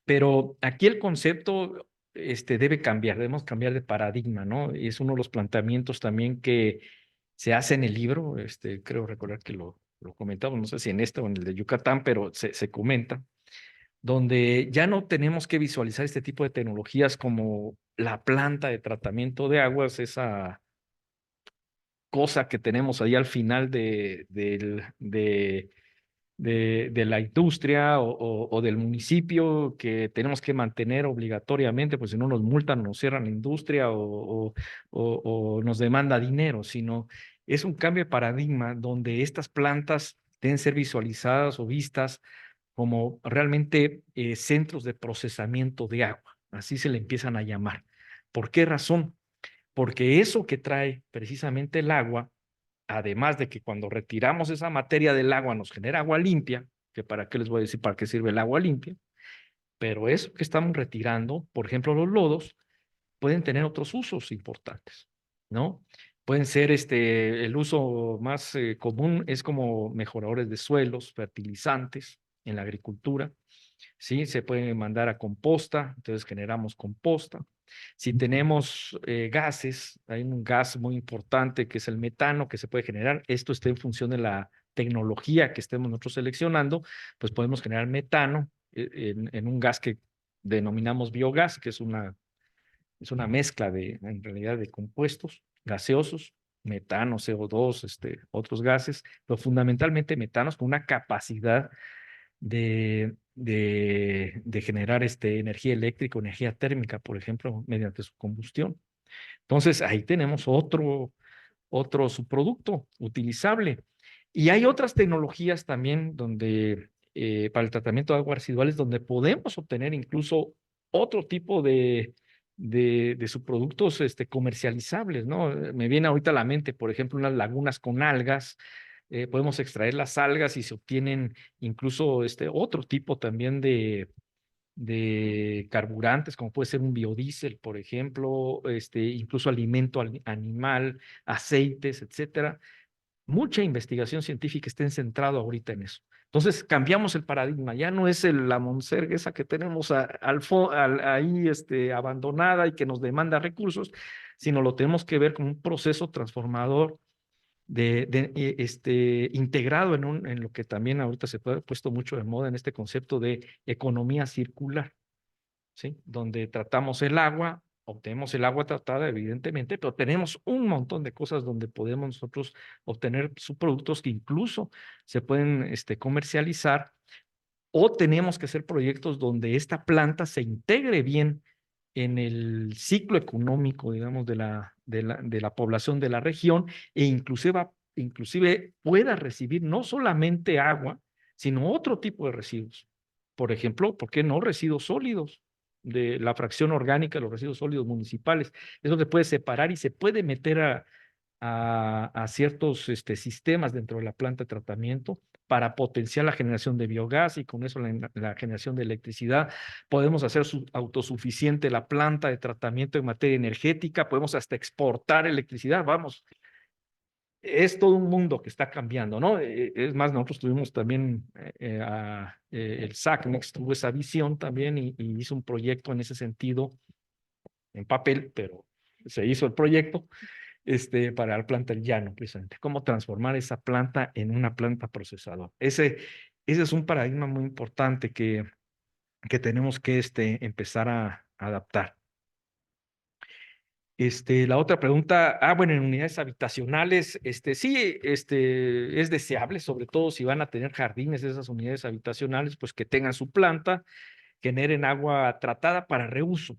S2: pero aquí el concepto debe cambiar, debemos cambiar de paradigma, ¿no? Y es uno de los planteamientos también que se hace en el libro, creo recordar que lo comentamos, no sé si en este o en el de Yucatán, pero se comenta, donde ya no tenemos que visualizar este tipo de tecnologías como la planta de tratamiento de aguas, esa cosa que tenemos ahí al final de la industria o del municipio que tenemos que mantener obligatoriamente, pues si no nos multan, nos cierran la industria o nos demanda dinero, sino es un cambio de paradigma donde estas plantas deben ser visualizadas o vistas como realmente centros de procesamiento de agua, así se le empiezan a llamar. ¿Por qué razón? Porque eso que trae precisamente el agua, además de que cuando retiramos esa materia del agua nos genera agua limpia, que para qué les voy a decir para qué sirve el agua limpia, pero eso que estamos retirando, por ejemplo, los lodos, pueden tener otros usos importantes, ¿no? Pueden ser el uso más común es como mejoradores de suelos, fertilizantes en la agricultura, ¿sí? Se pueden mandar a composta, entonces generamos composta. Si tenemos gases, hay un gas muy importante que es el metano que se puede generar. Esto está en función de la tecnología que estemos nosotros seleccionando, pues podemos generar metano en un gas que denominamos biogás, que es una mezcla en realidad de compuestos gaseosos, metano, CO2, otros gases, pero fundamentalmente metanos con una capacidad de generar energía eléctrica o energía térmica, por ejemplo, mediante su combustión. Entonces, ahí tenemos otro subproducto utilizable. Y hay otras tecnologías también donde, para el tratamiento de aguas residuales, donde podemos obtener incluso otro tipo de subproductos comercializables, ¿no? Me viene ahorita a la mente, por ejemplo, unas lagunas con algas. Podemos extraer las algas y se obtienen incluso otro tipo también de carburantes, como puede ser un biodiesel, por ejemplo, incluso alimento animal, aceites, etcétera. Mucha investigación científica está centrada ahorita en eso. Entonces, cambiamos el paradigma. Ya no es la monserga esa que tenemos ahí abandonada y que nos demanda recursos, sino lo tenemos que ver como un proceso transformador integrado en lo que también ahorita se ha puesto mucho de moda en este concepto de economía circular, ¿sí? Donde tratamos el agua, obtenemos el agua tratada, evidentemente, pero tenemos un montón de cosas donde podemos nosotros obtener subproductos que incluso se pueden comercializar, o tenemos que hacer proyectos donde esta planta se integre bien en el ciclo económico, digamos, de la población de la región, e inclusive pueda recibir no solamente agua, sino otro tipo de residuos. Por ejemplo, ¿por qué no residuos sólidos? De la fracción orgánica de los residuos sólidos municipales. Eso se puede separar y se puede meter a ciertos sistemas dentro de la planta de tratamiento para potenciar la generación de biogás y con eso la generación de electricidad. Podemos hacer autosuficiente la planta de tratamiento en materia energética, podemos hasta exportar electricidad, vamos. Es todo un mundo que está cambiando, ¿no? Es más, nosotros tuvimos también, el SACMEX tuvo esa visión también y hizo un proyecto en ese sentido, en papel, pero se hizo el proyecto para la planta del llano, precisamente. Cómo transformar esa planta en una planta procesadora. Ese es un paradigma muy importante que tenemos que empezar a adaptar. La otra pregunta, bueno, en unidades habitacionales, sí, es deseable, sobre todo si van a tener jardines esas unidades habitacionales, pues que tengan su planta, generen agua tratada para reuso.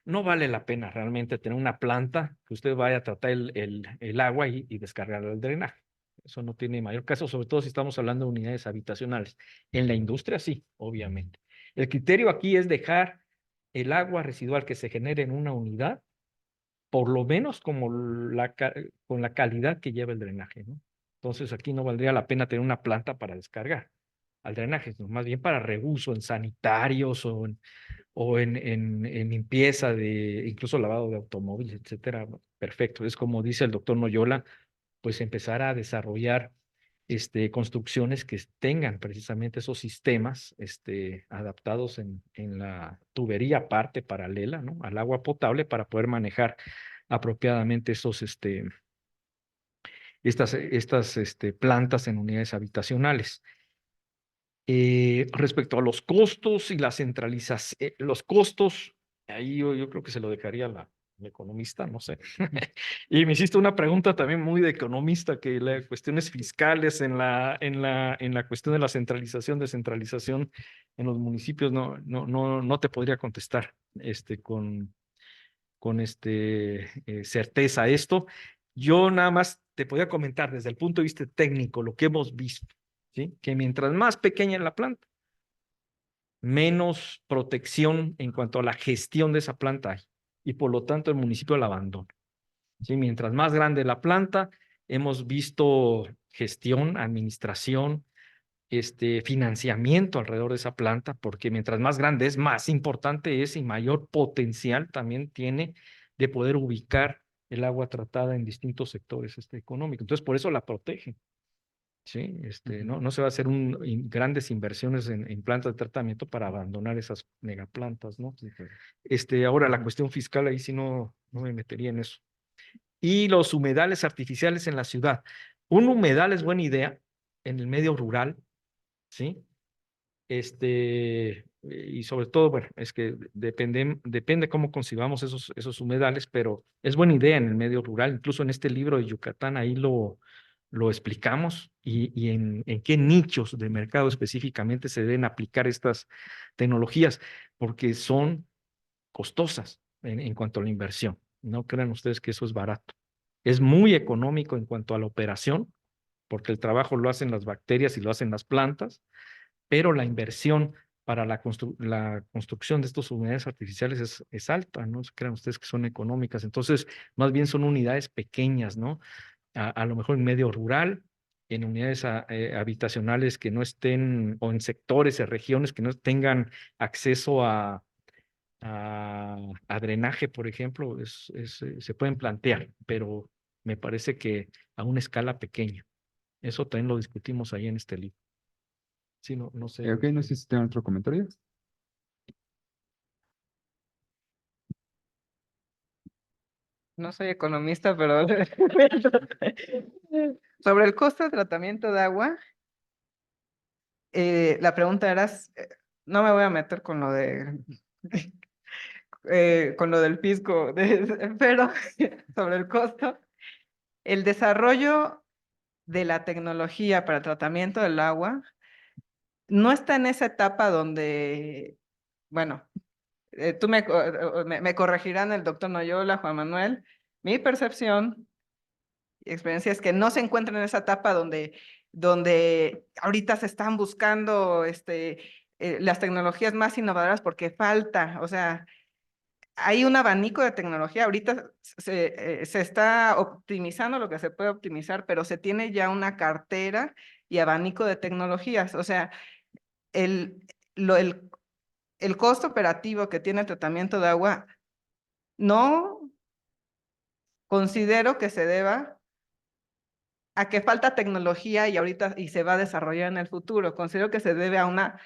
S2: No vale la pena realmente tener una planta que usted vaya a tratar el agua y descargarla al drenaje. Eso no tiene mayor caso, sobre todo si estamos hablando de unidades habitacionales. En la industria sí, obviamente. El criterio aquí es dejar el agua residual que se genere en una unidad, por lo menos como con la calidad que lleva el drenaje, ¿no? Entonces aquí no valdría la pena tener una planta para descargar al drenaje, sino más bien para reuso en sanitarios o en limpieza incluso lavado de automóviles, etcétera. Perfecto. Es como dice el doctor Noyola, pues empezar a desarrollar construcciones que tengan precisamente esos sistemas adaptados en la tubería aparte paralela, ¿no? Al agua potable para poder manejar apropiadamente estas plantas en unidades habitacionales. Respecto a los costos y la centralización, los costos, ahí yo creo que se lo dejaría al economista, no sé. Y me hiciste una pregunta también muy de economista, que las cuestiones fiscales en la cuestión de la descentralización en los municipios, no te podría contestar con certeza esto. Yo nada más te podría comentar desde el punto de vista técnico lo que hemos visto, ¿sí? Que mientras más pequeña es la planta, menos protección en cuanto a la gestión de esa planta hay, y por lo tanto el municipio la abandona, ¿sí? Mientras más grande la planta, hemos visto gestión, administración, financiamiento alrededor de esa planta, porque mientras más grande es, más importante es y mayor potencial también tiene de poder ubicar el agua tratada en distintos sectores económicos. Entonces, por eso la protegen. Sí, no se va a hacer grandes inversiones en plantas de tratamiento para abandonar esas megaplantas, ¿no? Ahora la cuestión fiscal, ahí sí no me metería en eso. Y los humedales artificiales en la ciudad. Un humedal es buena idea en el medio rural, ¿sí? y sobre todo, bueno, es que depende cómo concibamos esos humedales, pero es buena idea en el medio rural, incluso en este libro de Yucatán, ahí lo explicamos y en qué nichos de mercado específicamente se deben aplicar estas tecnologías, porque son costosas en cuanto a la inversión. No crean ustedes que eso es barato. Es muy económico en cuanto a la operación, porque el trabajo lo hacen las bacterias y lo hacen las plantas, pero la inversión para la construcción de estos humedales artificiales es alta, no se crean ustedes que son económicas. Entonces, más bien son unidades pequeñas, ¿no? A lo mejor en medio rural, en unidades habitacionales que no estén, o en sectores, en regiones que no tengan acceso a drenaje, por ejemplo, se pueden plantear, pero me parece que a una escala pequeña. Eso también lo discutimos ahí en este libro. Sí, no sé.
S1: Ok, no sé si tienen otro comentario.
S3: No soy economista, pero sobre el costo de tratamiento de agua, la pregunta era, no me voy a meter con lo de con lo del fisco, pero sobre el costo, el desarrollo de la tecnología para el tratamiento del agua no está en esa etapa donde, bueno, tú me corregirán el doctor Noyola, Juan Manuel, mi percepción y experiencia es que no se encuentra en esa etapa donde ahorita se están buscando las tecnologías más innovadoras porque falta, o sea, hay un abanico de tecnología, ahorita se está optimizando lo que se puede optimizar, pero se tiene ya una cartera y abanico de tecnologías, o sea, el, lo, el costo operativo que tiene el tratamiento de agua no considero que se deba a que falta tecnología y ahorita y se va a desarrollar en el futuro, considero que se debe a una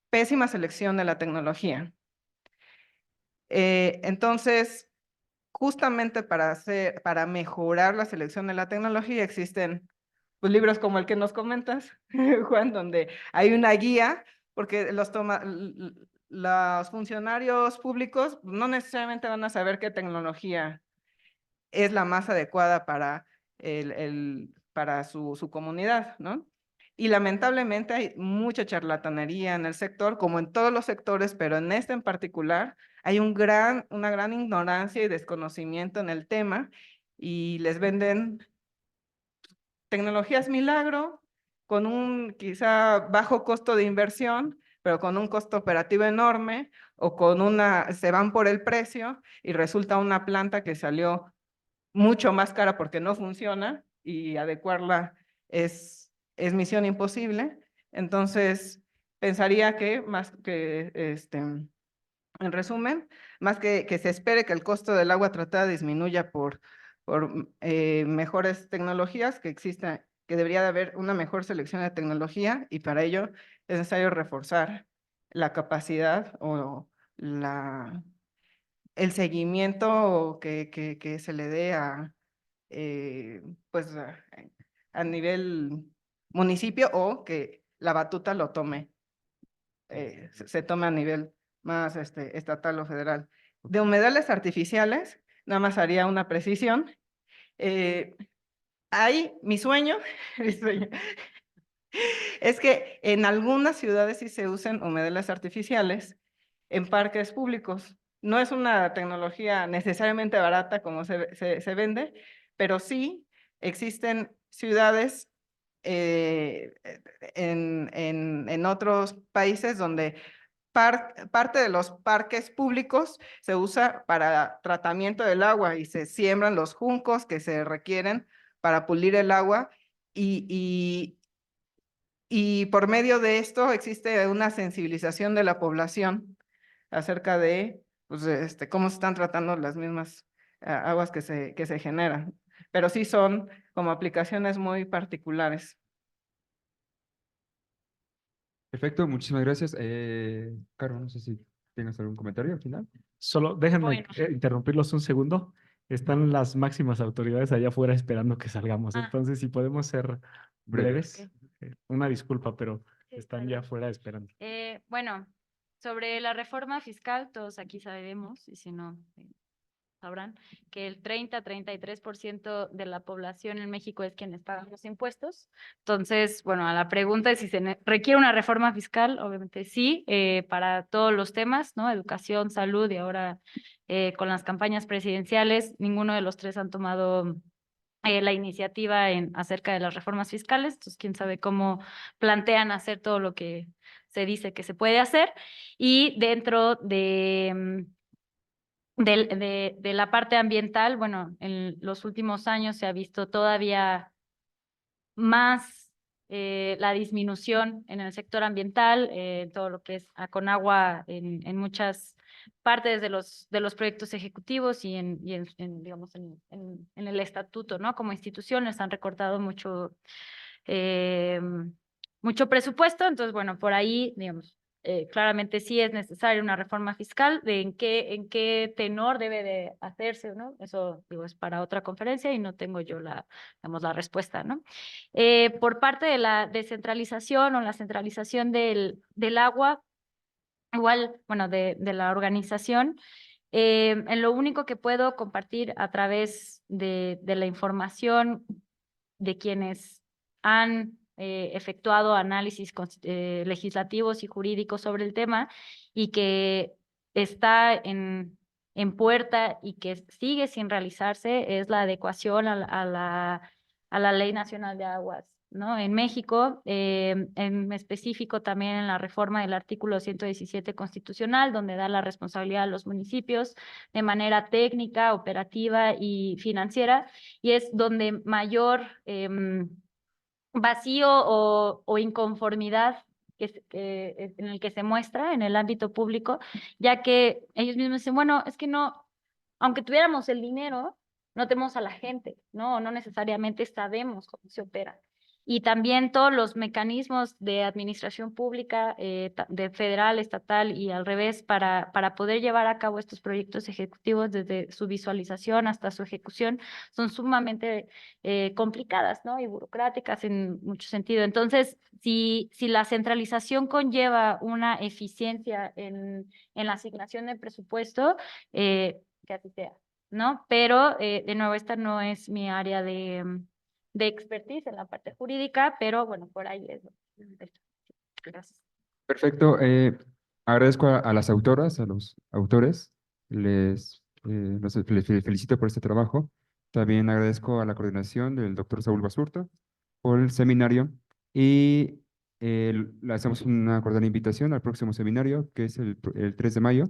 S3: pésima selección de la tecnología. Entonces, justamente para mejorar la selección de la tecnología existen pues, libros como el que nos comentas, Juan, donde hay una guía, porque los funcionarios públicos no necesariamente van a saber qué tecnología es la más adecuada para, para su comunidad, ¿no? Y lamentablemente hay mucha charlatanería en el sector, como en todos los sectores, pero en este en particular hay una gran ignorancia y desconocimiento en el tema y les venden tecnologías milagro con un quizá bajo costo de inversión, pero con un costo operativo enorme o se van por el precio y resulta una planta que salió mucho más cara porque no funciona y adecuarla es misión imposible. Entonces, pensaría que más que, en resumen, más que se espere que el costo del agua tratada disminuya por mejores tecnologías, que debería de haber una mejor selección de tecnología y para ello es necesario reforzar la capacidad o el seguimiento que se le dé pues a nivel municipio o que la batuta lo tome, se tome a nivel más estatal o federal. De humedales artificiales, nada más haría una precisión. Mi sueño, mi sueño es que en algunas ciudades sí se usen humedales artificiales en parques públicos. No es una tecnología necesariamente barata como se vende, pero sí existen ciudades en otros países donde parte de los parques públicos se usa para tratamiento del agua y se siembran los juncos que se requieren para pulir el agua y por medio de esto existe una sensibilización de la población acerca de pues, cómo se están tratando las mismas aguas que se generan. Pero sí son como aplicaciones muy particulares.
S1: Perfecto, muchísimas gracias. Caro, no sé si tienes algún comentario al final.
S7: Solo déjenme
S4: Bueno.
S7: interrumpirlos un segundo. Están las máximas autoridades allá afuera esperando que salgamos.
S4: Ah.
S7: Entonces, si podemos ser breves,
S1: Breves.
S7: una disculpa, pero
S4: Sí,
S7: están
S4: está
S7: ya
S4: bien.
S7: afuera esperando.
S4: Bueno, Sobre la reforma fiscal, todos aquí sabemos, y si no, sabrán, que el 30-33% de la población en México es quienes pagan los impuestos. Entonces, bueno, a la pregunta de si se requiere una reforma fiscal, obviamente sí, para todos los temas, ¿no? Educación, salud y ahora con las campañas presidenciales, ninguno de los tres han tomado la iniciativa acerca de las reformas fiscales, entonces quién sabe cómo plantean hacer todo lo que se dice que se puede hacer. Y dentro de la parte ambiental, bueno, en los últimos años se ha visto todavía más la disminución en el sector ambiental, todo lo que es Aconagua en muchas partes de los proyectos ejecutivos y digamos, en el estatuto, ¿no? Como institución les han recortado mucho presupuesto, entonces, bueno, por ahí, digamos, claramente sí es necesaria una reforma fiscal, de en qué tenor debe de hacerse, ¿no? Eso, digo, es para otra conferencia y no tengo yo digamos, la respuesta, ¿no? Por parte de la descentralización o la centralización del agua, igual, bueno, de la organización, en lo único que puedo compartir a través de la información de quienes han efectuado análisis legislativos y jurídicos sobre el tema y que está en puerta y que sigue sin realizarse es la adecuación a la Ley Nacional de Aguas, ¿no? En México, en específico también en la reforma del artículo 117 constitucional, donde da la responsabilidad a los municipios de manera técnica, operativa y financiera, y es donde mayor vacío o inconformidad en el que se muestra en el ámbito público, ya que ellos mismos dicen, bueno, es que no, aunque tuviéramos el dinero, no tenemos a la gente, ¿no? No necesariamente sabemos cómo se opera. Y también todos los mecanismos de administración pública, de federal, estatal y al revés, para poder llevar a cabo estos proyectos ejecutivos desde su visualización hasta su ejecución, son sumamente complicadas, ¿no? Y burocráticas en mucho sentido. Entonces, si la centralización conlleva una eficiencia en la asignación de presupuesto, que así sea, ¿no? Pero, de nuevo, esta no es mi área de expertise en la parte jurídica, pero bueno, por ahí es. Gracias.
S1: Perfecto. Agradezco a las autoras, a los autores. Les felicito por este trabajo. También agradezco a la coordinación del doctor Saúl Basurto por el seminario y le hacemos una cordial invitación al próximo seminario, que es el 3 de mayo.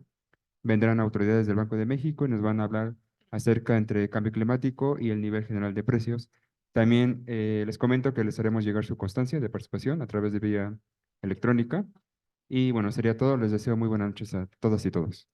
S1: Vendrán autoridades del Banco de México y nos van a hablar acerca entre cambio climático y el nivel general de precios. También les comento que les haremos llegar su constancia de participación a través de vía electrónica. Y bueno, sería todo. Les deseo muy buenas noches a todas y todos.